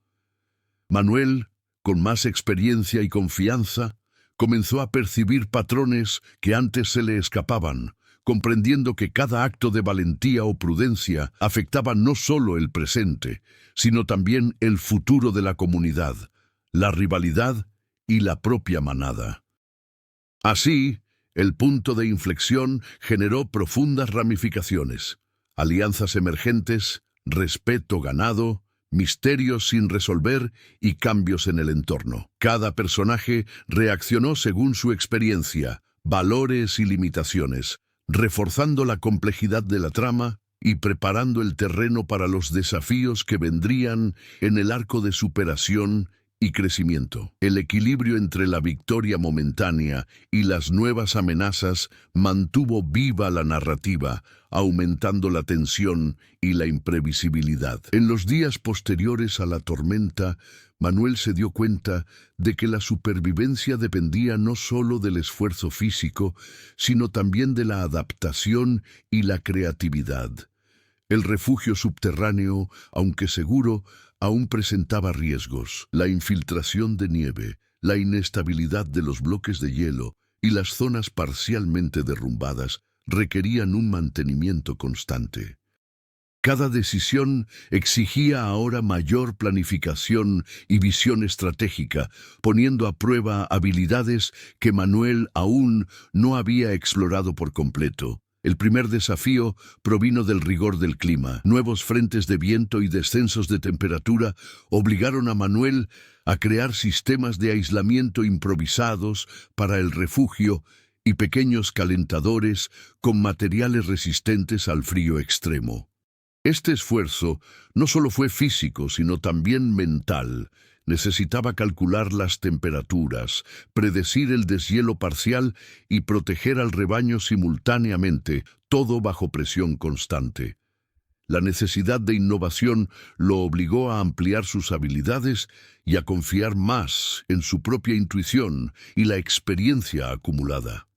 Manuel, con más experiencia y confianza, comenzó a percibir patrones que antes se le escapaban, comprendiendo que cada acto de valentía o prudencia afectaba no solo el presente, sino también el futuro de la comunidad, la rivalidad y la propia manada. Así, el punto de inflexión generó profundas ramificaciones. Alianzas emergentes, respeto ganado, misterios sin resolver y cambios en el entorno. Cada personaje reaccionó según su experiencia, valores y limitaciones, reforzando la complejidad de la trama y preparando el terreno para los desafíos que vendrían en el arco de superación y crecimiento. El equilibrio entre la victoria momentánea y las nuevas amenazas mantuvo viva la narrativa, aumentando la tensión y la imprevisibilidad. En los días posteriores a la tormenta, Manuel se dio cuenta de que la supervivencia dependía no solo del esfuerzo físico, sino también de la adaptación y la creatividad. El refugio subterráneo, aunque seguro, aún presentaba riesgos. La infiltración de nieve, la inestabilidad de los bloques de hielo y las zonas parcialmente derrumbadas requerían un mantenimiento constante. Cada decisión exigía ahora mayor planificación y visión estratégica, poniendo a prueba habilidades que Manuel aún no había explorado por completo. El primer desafío provino del rigor del clima. Nuevos frentes de viento y descensos de temperatura obligaron a Manuel a crear sistemas de aislamiento improvisados para el refugio y pequeños calentadores con materiales resistentes al frío extremo. Este esfuerzo no solo fue físico, sino también mental. Necesitaba calcular las temperaturas, predecir el deshielo parcial y proteger al rebaño simultáneamente, todo bajo presión constante. La necesidad de innovación lo obligó a ampliar sus habilidades y a confiar más en su propia intuición y la experiencia acumulada.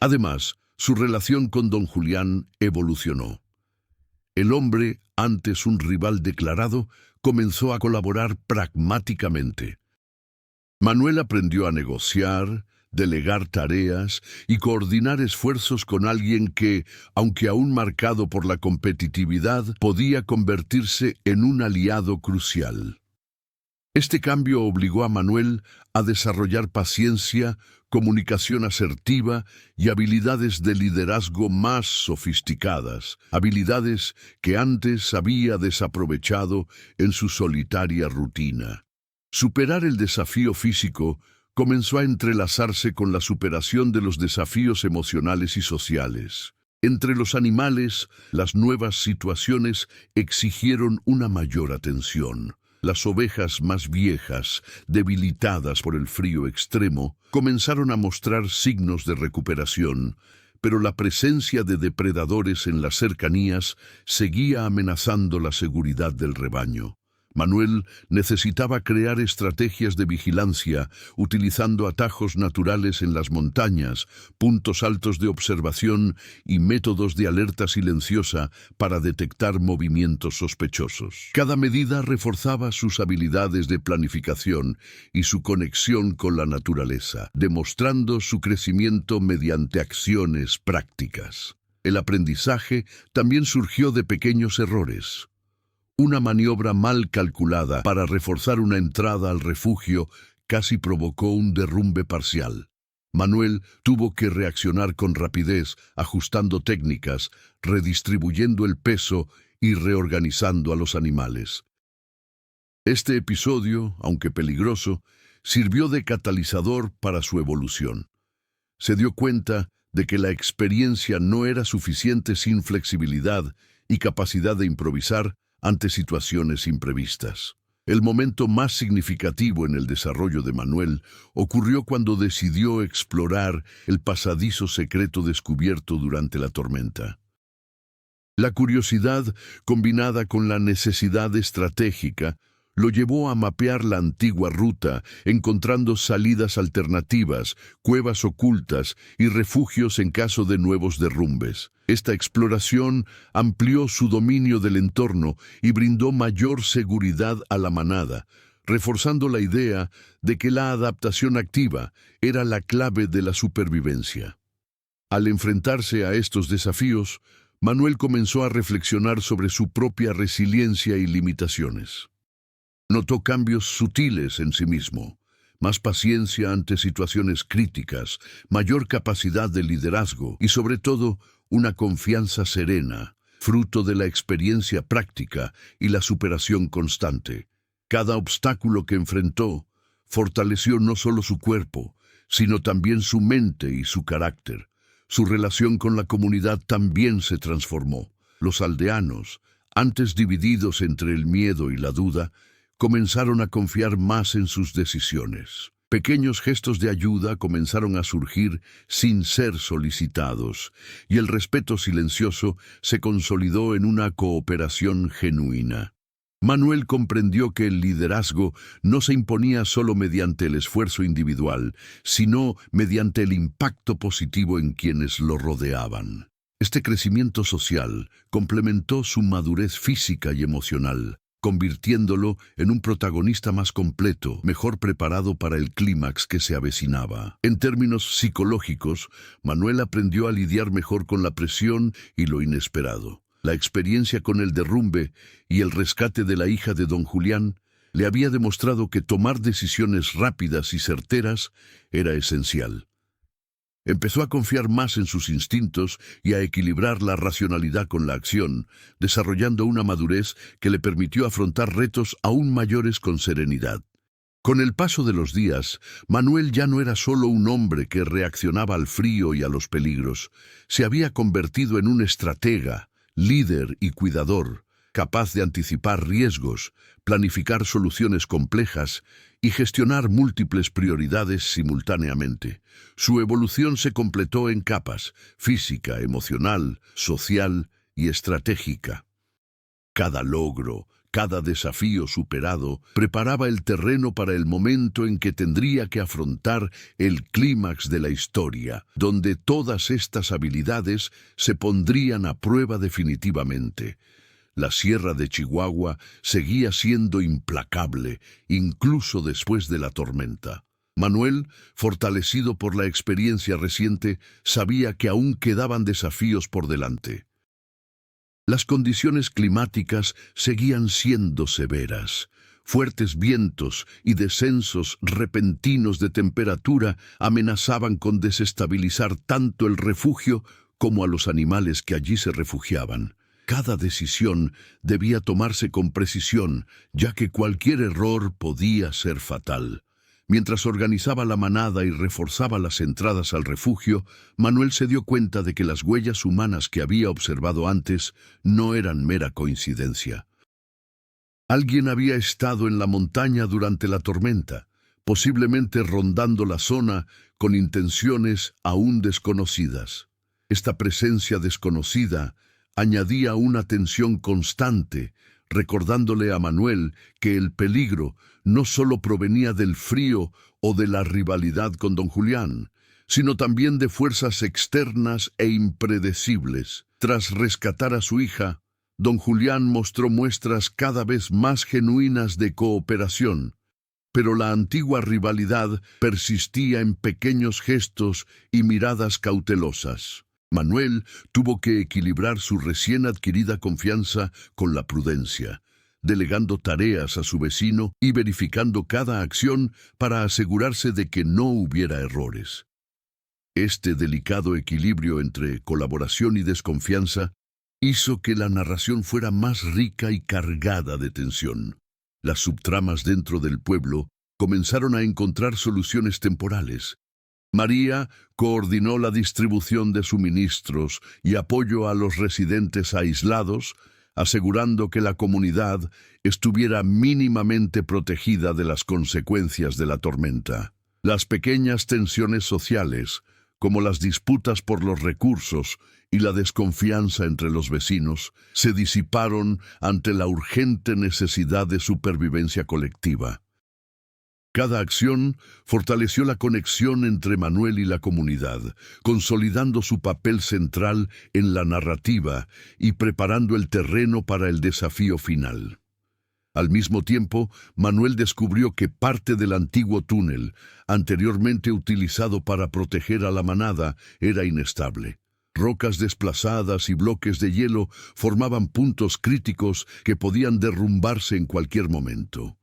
Además, su relación con don Julián evolucionó. El hombre, antes un rival declarado, comenzó a colaborar pragmáticamente. Manuel aprendió a negociar, delegar tareas y coordinar esfuerzos con alguien que, aunque aún marcado por la competitividad, podía convertirse en un aliado crucial. Este cambio obligó a Manuel a desarrollar paciencia, comunicación asertiva y habilidades de liderazgo más sofisticadas, habilidades que antes había desaprovechado en su solitaria rutina. Superar el desafío físico comenzó a entrelazarse con la superación de los desafíos emocionales y sociales. Entre los animales, las nuevas situaciones exigieron una mayor atención. Las ovejas más viejas, debilitadas por el frío extremo, comenzaron a mostrar signos de recuperación, pero la presencia de depredadores en las cercanías seguía amenazando la seguridad del rebaño. Manuel necesitaba crear estrategias de vigilancia, utilizando atajos naturales en las montañas, puntos altos de observación y métodos de alerta silenciosa para detectar movimientos sospechosos. Cada medida reforzaba sus habilidades de planificación y su conexión con la naturaleza, demostrando su crecimiento mediante acciones prácticas. El aprendizaje también surgió de pequeños errores. Una maniobra mal calculada para reforzar una entrada al refugio casi provocó un derrumbe parcial. Manuel tuvo que reaccionar con rapidez, ajustando técnicas, redistribuyendo el peso y reorganizando a los animales. Este episodio, aunque peligroso, sirvió de catalizador para su evolución. Se dio cuenta de que la experiencia no era suficiente sin flexibilidad y capacidad de improvisar ante situaciones imprevistas. El momento más significativo en el desarrollo de Manuel ocurrió cuando decidió explorar el pasadizo secreto descubierto durante la tormenta. La curiosidad, combinada con la necesidad estratégica, lo llevó a mapear la antigua ruta, encontrando salidas alternativas, cuevas ocultas y refugios en caso de nuevos derrumbes. Esta exploración amplió su dominio del entorno y brindó mayor seguridad a la manada, reforzando la idea de que la adaptación activa era la clave de la supervivencia. Al enfrentarse a estos desafíos, Manuel comenzó a reflexionar sobre su propia resiliencia y limitaciones. Notó cambios sutiles en sí mismo, más paciencia ante situaciones críticas, mayor capacidad de liderazgo y, sobre todo, una confianza serena, fruto de la experiencia práctica y la superación constante. Cada obstáculo que enfrentó fortaleció no solo su cuerpo, sino también su mente y su carácter. Su relación con la comunidad también se transformó. Los aldeanos, antes divididos entre el miedo y la duda, comenzaron a confiar más en sus decisiones. Pequeños gestos de ayuda comenzaron a surgir sin ser solicitados, y el respeto silencioso se consolidó en una cooperación genuina. Manuel comprendió que el liderazgo no se imponía solo mediante el esfuerzo individual, sino mediante el impacto positivo en quienes lo rodeaban. Este crecimiento social complementó su madurez física y emocional, convirtiéndolo en un protagonista más completo, mejor preparado para el clímax que se avecinaba. En términos psicológicos, Manuel aprendió a lidiar mejor con la presión y lo inesperado. La experiencia con el derrumbe y el rescate de la hija de don Julián le había demostrado que tomar decisiones rápidas y certeras era esencial. Empezó a confiar más en sus instintos y a equilibrar la racionalidad con la acción, desarrollando una madurez que le permitió afrontar retos aún mayores con serenidad. Con el paso de los días, Manuel ya no era solo un hombre que reaccionaba al frío y a los peligros. Se había convertido en un estratega, líder y cuidador, capaz de anticipar riesgos, planificar soluciones complejas y gestionar múltiples prioridades simultáneamente. Su evolución se completó en capas: física, emocional, social y estratégica. Cada logro, cada desafío superado, preparaba el terreno para el momento en que tendría que afrontar el clímax de la historia, donde todas estas habilidades se pondrían a prueba definitivamente. La Sierra de Chihuahua seguía siendo implacable, incluso después de la tormenta. Manuel, fortalecido por la experiencia reciente, sabía que aún quedaban desafíos por delante. Las condiciones climáticas seguían siendo severas. Fuertes vientos y descensos repentinos de temperatura amenazaban con desestabilizar tanto el refugio como a los animales que allí se refugiaban. Cada decisión debía tomarse con precisión, ya que cualquier error podía ser fatal. Mientras organizaba la manada y reforzaba las entradas al refugio, Manuel se dio cuenta de que las huellas humanas que había observado antes no eran mera coincidencia. Alguien había estado en la montaña durante la tormenta, posiblemente rondando la zona con intenciones aún desconocidas. Esta presencia desconocida añadía una tensión constante, recordándole a Manuel que el peligro no solo provenía del frío o de la rivalidad con don Julián, sino también de fuerzas externas e impredecibles. Tras rescatar a su hija, don Julián mostró muestras cada vez más genuinas de cooperación, pero la antigua rivalidad persistía en pequeños gestos y miradas cautelosas. Manuel tuvo que equilibrar su recién adquirida confianza con la prudencia. delegando tareas a su vecino y verificando cada acción para asegurarse de que no hubiera errores. Este delicado equilibrio entre colaboración y desconfianza hizo que la narración fuera más rica y cargada de tensión. Las subtramas dentro del pueblo comenzaron a encontrar soluciones temporales. María coordinó la distribución de suministros y apoyo a los residentes aislados, asegurando que la comunidad estuviera mínimamente protegida de las consecuencias de la tormenta. Las pequeñas tensiones sociales, como las disputas por los recursos y la desconfianza entre los vecinos, se disiparon ante la urgente necesidad de supervivencia colectiva. Cada acción fortaleció la conexión entre Manuel y la comunidad, consolidando su papel central en la narrativa y preparando el terreno para el desafío final. Al mismo tiempo, Manuel descubrió que parte del antiguo túnel, anteriormente utilizado para proteger a la manada, era inestable. Rocas desplazadas y bloques de hielo formaban puntos críticos que podían derrumbarse en cualquier momento.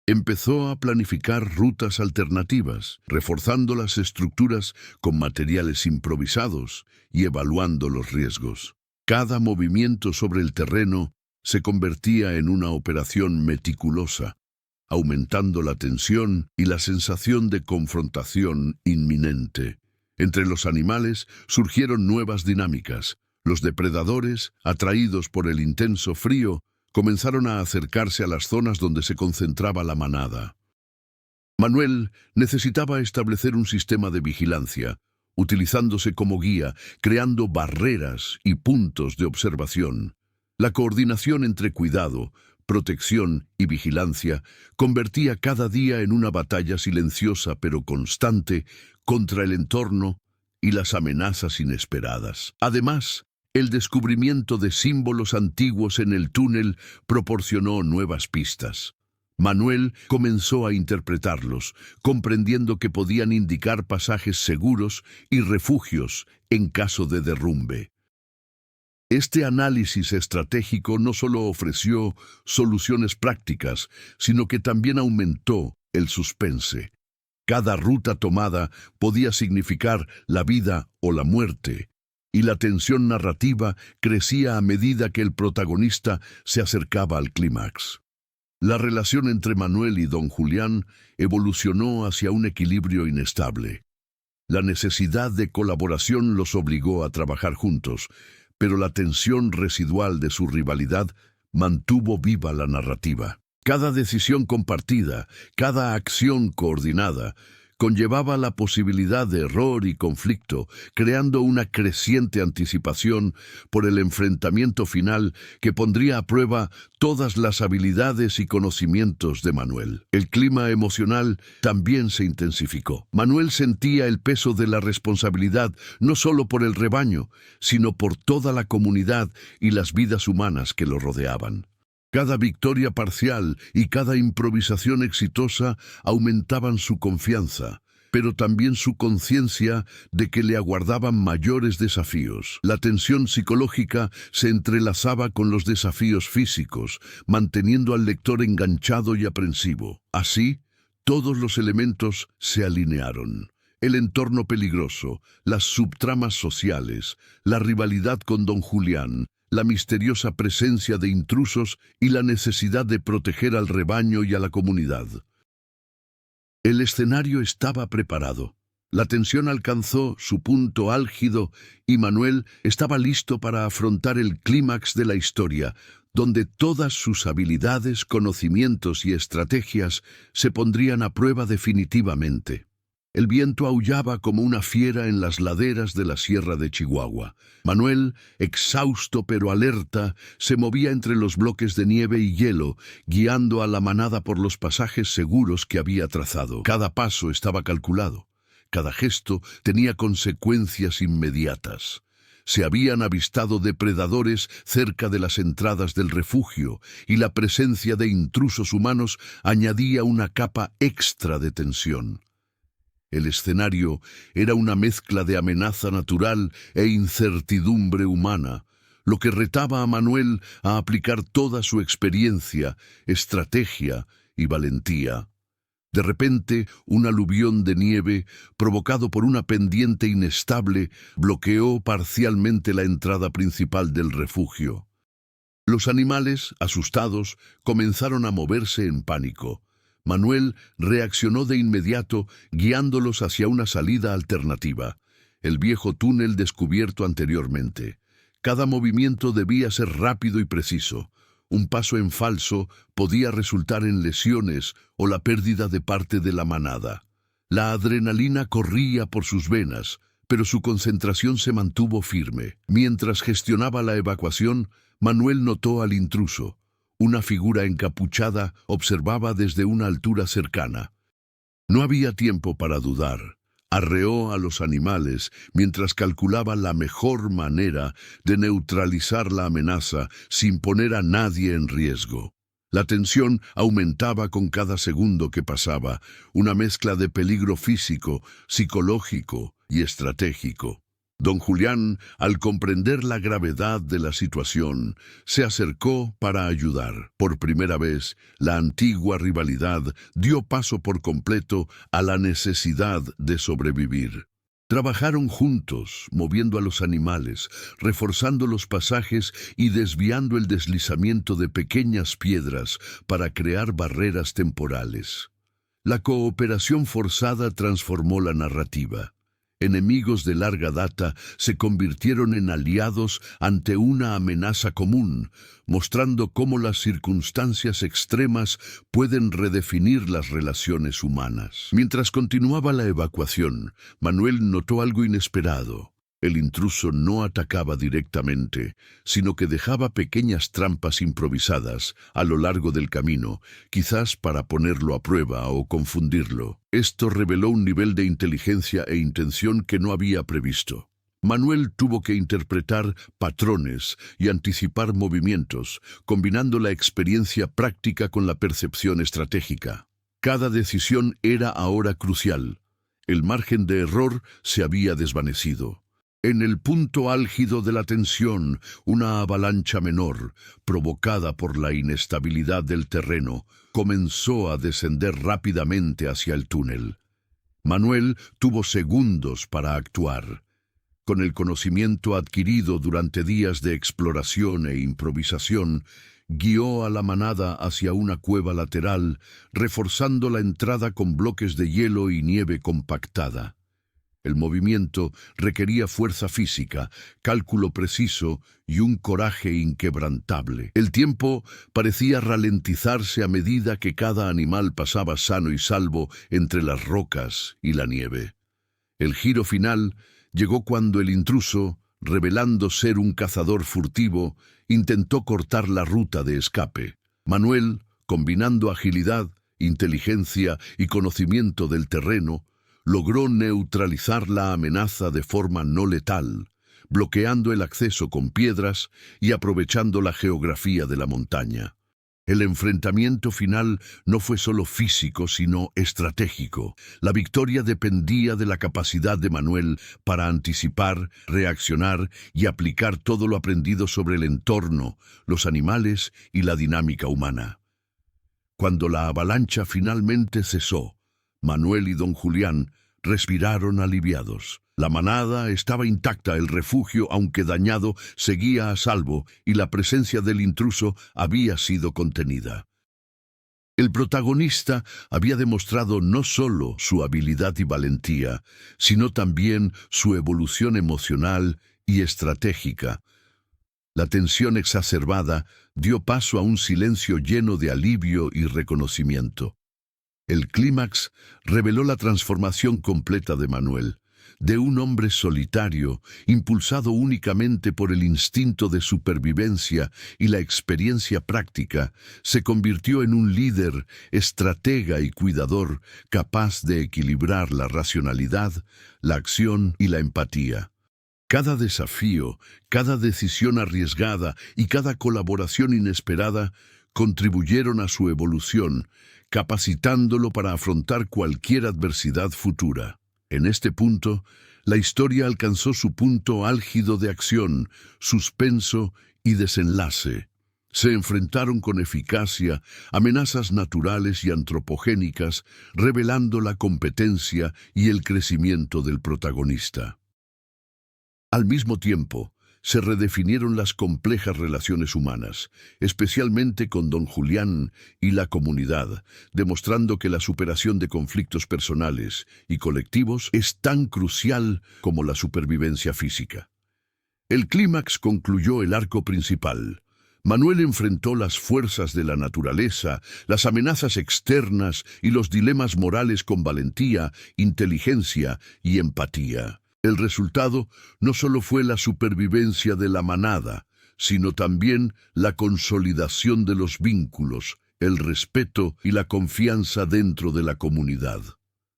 Empezó a planificar rutas alternativas, reforzando las estructuras con materiales improvisados y evaluando los riesgos. Cada movimiento sobre el terreno se convertía en una operación meticulosa, aumentando la tensión y la sensación de confrontación inminente. Entre los animales surgieron nuevas dinámicas. Los depredadores, atraídos por el intenso frío, comenzaron a acercarse a las zonas donde se concentraba la manada. Manuel necesitaba establecer un sistema de vigilancia, utilizándose como guía, creando barreras y puntos de observación. La coordinación entre cuidado, protección y vigilancia convertía cada día en una batalla silenciosa pero constante contra el entorno y las amenazas inesperadas. Además, el descubrimiento de símbolos antiguos en el túnel proporcionó nuevas pistas. Manuel comenzó a interpretarlos, comprendiendo que podían indicar pasajes seguros y refugios en caso de derrumbe. Este análisis estratégico no solo ofreció soluciones prácticas, sino que también aumentó el suspense. Cada ruta tomada podía significar la vida o la muerte, y la tensión narrativa crecía a medida que el protagonista se acercaba al clímax. La relación entre Manuel y don Julián evolucionó hacia un equilibrio inestable. La necesidad de colaboración los obligó a trabajar juntos, pero la tensión residual de su rivalidad mantuvo viva la narrativa. Cada decisión compartida, cada acción coordinada, conllevaba la posibilidad de error y conflicto, creando una creciente anticipación por el enfrentamiento final que pondría a prueba todas las habilidades y conocimientos de Manuel. El clima emocional también se intensificó. Manuel sentía el peso de la responsabilidad no solo por el rebaño, sino por toda la comunidad y las vidas humanas que lo rodeaban. Cada victoria parcial y cada improvisación exitosa aumentaban su confianza, pero también su conciencia de que le aguardaban mayores desafíos. La tensión psicológica se entrelazaba con los desafíos físicos, manteniendo al lector enganchado y aprensivo. Así, todos los elementos se alinearon. El entorno peligroso, las subtramas sociales, la rivalidad con don Julián, la misteriosa presencia de intrusos y la necesidad de proteger al rebaño y a la comunidad. El escenario estaba preparado. La tensión alcanzó su punto álgido y Manuel estaba listo para afrontar el clímax de la historia, donde todas sus habilidades, conocimientos y estrategias se pondrían a prueba definitivamente. El viento aullaba como una fiera en las laderas de la Sierra de Chihuahua. Manuel, exhausto pero alerta, se movía entre los bloques de nieve y hielo, guiando a la manada por los pasajes seguros que había trazado. Cada paso estaba calculado. Cada gesto tenía consecuencias inmediatas. Se habían avistado depredadores cerca de las entradas del refugio, y la presencia de intrusos humanos añadía una capa extra de tensión. El escenario era una mezcla de amenaza natural e incertidumbre humana, lo que retaba a Manuel a aplicar toda su experiencia, estrategia y valentía. De repente, un aluvión de nieve, provocado por una pendiente inestable, bloqueó parcialmente la entrada principal del refugio. Los animales, asustados, comenzaron a moverse en pánico. Manuel reaccionó de inmediato, guiándolos hacia una salida alternativa, el viejo túnel descubierto anteriormente. Cada movimiento debía ser rápido y preciso. Un paso en falso podía resultar en lesiones o la pérdida de parte de la manada. La adrenalina corría por sus venas, pero su concentración se mantuvo firme. Mientras gestionaba la evacuación, Manuel notó al intruso. Una figura encapuchada observaba desde una altura cercana. No había tiempo para dudar. Arreó a los animales mientras calculaba la mejor manera de neutralizar la amenaza sin poner a nadie en riesgo. La tensión aumentaba con cada segundo que pasaba, una mezcla de peligro físico, psicológico y estratégico. Don Julián, al comprender la gravedad de la situación, se acercó para ayudar. Por primera vez, la antigua rivalidad dio paso por completo a la necesidad de sobrevivir. Trabajaron juntos, moviendo a los animales, reforzando los pasajes y desviando el deslizamiento de pequeñas piedras para crear barreras temporales. La cooperación forzada transformó la narrativa. Enemigos de larga data se convirtieron en aliados ante una amenaza común, mostrando cómo las circunstancias extremas pueden redefinir las relaciones humanas. Mientras continuaba la evacuación, Manuel notó algo inesperado. El intruso no atacaba directamente, sino que dejaba pequeñas trampas improvisadas a lo largo del camino, quizás para ponerlo a prueba o confundirlo. Esto reveló un nivel de inteligencia e intención que no había previsto. Manuel tuvo que interpretar patrones y anticipar movimientos, combinando la experiencia práctica con la percepción estratégica. Cada decisión era ahora crucial. El margen de error se había desvanecido. En el punto álgido de la tensión, una avalancha menor, provocada por la inestabilidad del terreno, comenzó a descender rápidamente hacia el túnel. Manuel tuvo segundos para actuar. Con el conocimiento adquirido durante días de exploración e improvisación, guió a la manada hacia una cueva lateral, reforzando la entrada con bloques de hielo y nieve compactada. El movimiento requería fuerza física, cálculo preciso y un coraje inquebrantable. El tiempo parecía ralentizarse a medida que cada animal pasaba sano y salvo entre las rocas y la nieve. El giro final llegó cuando el intruso, revelando ser un cazador furtivo, intentó cortar la ruta de escape. Manuel, combinando agilidad, inteligencia y conocimiento del terreno, logró neutralizar la amenaza de forma no letal, bloqueando el acceso con piedras y aprovechando la geografía de la montaña. El enfrentamiento final no fue solo físico, sino estratégico. La victoria dependía de la capacidad de Manuel para anticipar, reaccionar y aplicar todo lo aprendido sobre el entorno, los animales y la dinámica humana. Cuando la avalancha finalmente cesó, Manuel y don Julián respiraron aliviados. La manada estaba intacta, el refugio, aunque dañado, seguía a salvo y la presencia del intruso había sido contenida. El protagonista había demostrado no solo su habilidad y valentía, sino también su evolución emocional y estratégica. La tensión exacerbada dio paso a un silencio lleno de alivio y reconocimiento. El clímax reveló la transformación completa de Manuel. De un hombre solitario, impulsado únicamente por el instinto de supervivencia y la experiencia práctica, se convirtió en un líder, estratega y cuidador, capaz de equilibrar la racionalidad, la acción y la empatía. Cada desafío, cada decisión arriesgada y cada colaboración inesperada contribuyeron a su evolución, capacitándolo para afrontar cualquier adversidad futura. En este punto, La historia alcanzó su punto álgido de acción, suspenso y desenlace. Se enfrentaron con eficacia amenazas naturales y antropogénicas, revelando la competencia y el crecimiento del protagonista. Al mismo tiempo, se redefinieron las complejas relaciones humanas, especialmente con don Julián y la comunidad, demostrando que la superación de conflictos personales y colectivos es tan crucial como la supervivencia física. El clímax concluyó el arco principal. Manuel enfrentó las fuerzas de la naturaleza, las amenazas externas y los dilemas morales con valentía, inteligencia y empatía. El resultado no solo fue la supervivencia de la manada, sino también la consolidación de los vínculos, el respeto y la confianza dentro de la comunidad.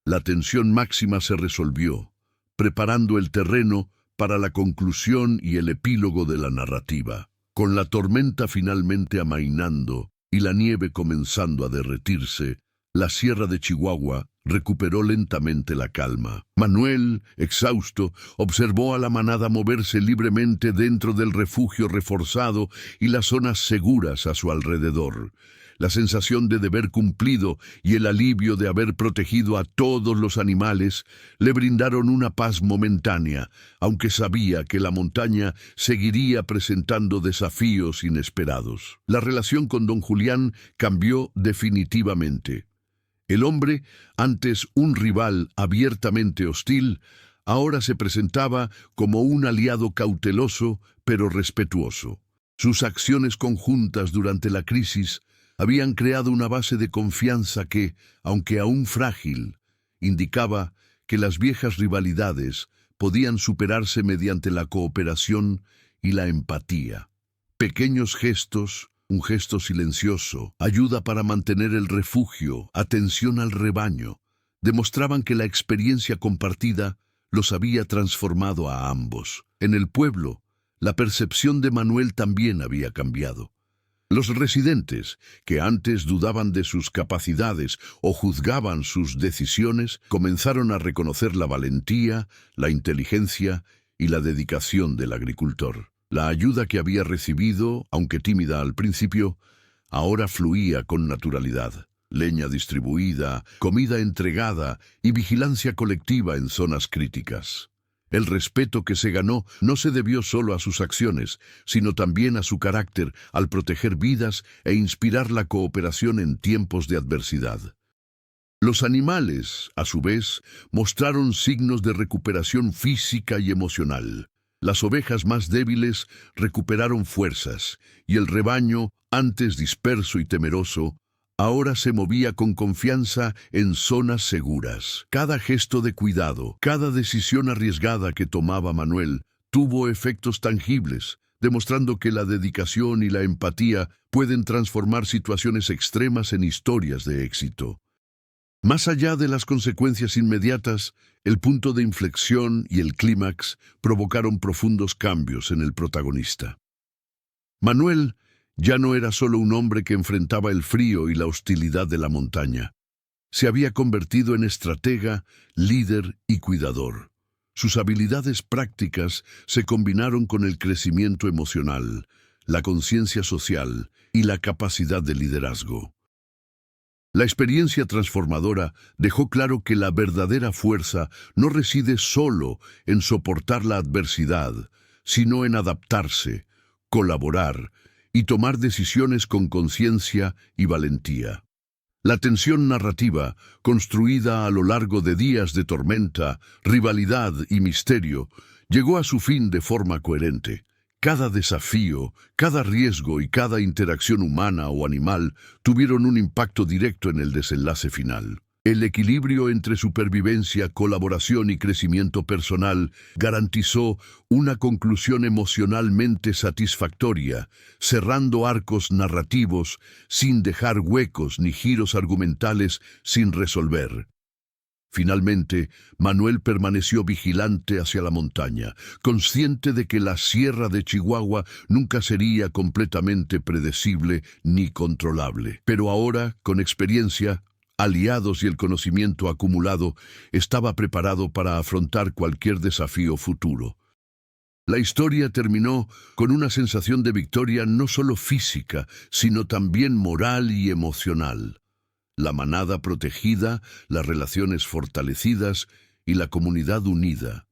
La tensión máxima se resolvió, preparando el terreno para la conclusión y el epílogo de la narrativa. Con la tormenta finalmente amainando y la nieve comenzando a derretirse, la Sierra de Chihuahua recuperó lentamente la calma. Manuel, exhausto, observó a la manada moverse libremente dentro del refugio reforzado y las zonas seguras a su alrededor. La sensación de deber cumplido y el alivio de haber protegido a todos los animales le brindaron una paz momentánea, aunque sabía que la montaña seguiría presentando desafíos inesperados. La relación con don Julián cambió definitivamente. El hombre, antes un rival abiertamente hostil, ahora se presentaba como un aliado cauteloso pero respetuoso. Sus acciones conjuntas durante la crisis habían creado una base de confianza que, aunque aún frágil, indicaba que las viejas rivalidades podían superarse mediante la cooperación y la empatía. Pequeños gestos, un gesto silencioso, ayuda para mantener el refugio, atención al rebaño, demostraban que la experiencia compartida los había transformado a ambos. En el pueblo, la percepción de Manuel también había cambiado. Los residentes, que antes dudaban de sus capacidades o juzgaban sus decisiones, comenzaron a reconocer la valentía, la inteligencia y la dedicación del agricultor. La ayuda que había recibido, aunque tímida al principio, ahora fluía con naturalidad. Leña distribuida, comida entregada y vigilancia colectiva en zonas críticas. El respeto que se ganó no se debió solo a sus acciones, sino también a su carácter al proteger vidas e inspirar la cooperación en tiempos de adversidad. Los animales, a su vez, mostraron signos de recuperación física y emocional. Las ovejas más débiles recuperaron fuerzas, y el rebaño, antes disperso y temeroso, ahora se movía con confianza en zonas seguras. Cada gesto de cuidado, cada decisión arriesgada que tomaba Manuel, tuvo efectos tangibles, demostrando que la dedicación y la empatía pueden transformar situaciones extremas en historias de éxito. Más allá de las consecuencias inmediatas, el punto de inflexión y el clímax provocaron profundos cambios en el protagonista. Manuel ya no era solo un hombre que enfrentaba el frío y la hostilidad de la montaña. Se había convertido en estratega, líder y cuidador. Sus habilidades prácticas se combinaron con el crecimiento emocional, la conciencia social y la capacidad de liderazgo. La experiencia transformadora dejó claro que la verdadera fuerza no reside solo en soportar la adversidad, sino en adaptarse, colaborar y tomar decisiones con conciencia y valentía. La tensión narrativa, construida a lo largo de días de tormenta, rivalidad y misterio, llegó a su fin de forma coherente. Cada desafío, cada riesgo y cada interacción humana o animal tuvieron un impacto directo en el desenlace final. El equilibrio entre supervivencia, colaboración y crecimiento personal garantizó una conclusión emocionalmente satisfactoria, cerrando arcos narrativos sin dejar huecos ni giros argumentales sin resolver. Finalmente, Manuel permaneció vigilante hacia la montaña, consciente de que la Sierra de Chihuahua nunca sería completamente predecible ni controlable. Pero ahora, con experiencia, aliados y el conocimiento acumulado, estaba preparado para afrontar cualquier desafío futuro. La historia terminó con una sensación de victoria no solo física, sino también moral y emocional. La manada protegida, las relaciones fortalecidas y la comunidad unida,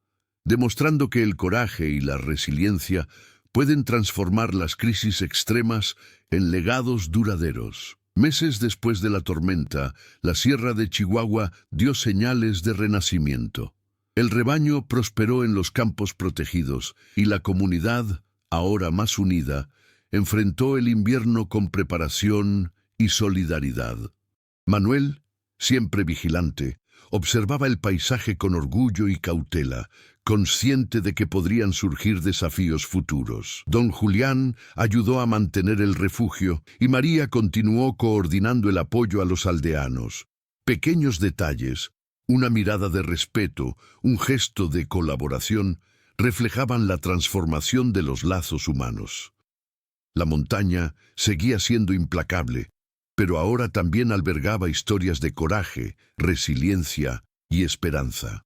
demostrando que el coraje y la resiliencia pueden transformar las crisis extremas en legados duraderos. Meses después de la tormenta, la Sierra de Chihuahua dio señales de renacimiento. El rebaño prosperó en los campos protegidos y la comunidad, ahora más unida, enfrentó el invierno con preparación y solidaridad. Manuel, siempre vigilante, observaba el paisaje con orgullo y cautela, consciente de que podrían surgir desafíos futuros. Don Julián ayudó a mantener el refugio y María continuó coordinando el apoyo a los aldeanos. Pequeños detalles, una mirada de respeto, un gesto de colaboración, reflejaban la transformación de los lazos humanos. La montaña seguía siendo implacable, pero ahora también albergaba historias de coraje, resiliencia y esperanza.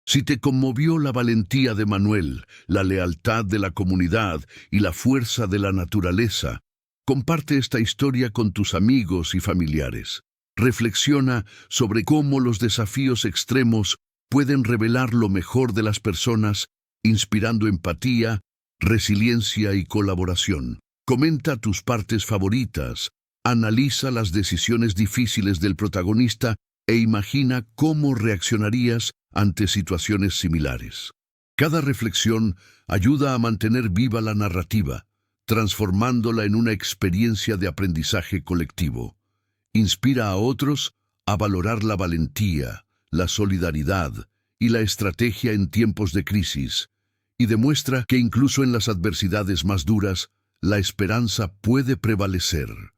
Si te conmovió la valentía de Manuel, la lealtad de la comunidad y la fuerza de la naturaleza, comparte esta historia con tus amigos y familiares. Reflexiona sobre cómo los desafíos extremos pueden revelar lo mejor de las personas, inspirando empatía, resiliencia y colaboración. Comenta tus partes favoritas, analiza las decisiones difíciles del protagonista e imagina cómo reaccionarías ante situaciones similares. Cada reflexión ayuda a mantener viva la narrativa, transformándola en una experiencia de aprendizaje colectivo. Inspira a otros a valorar la valentía, la solidaridad y la estrategia en tiempos de crisis, y demuestra que incluso en las adversidades más duras, la esperanza puede prevalecer.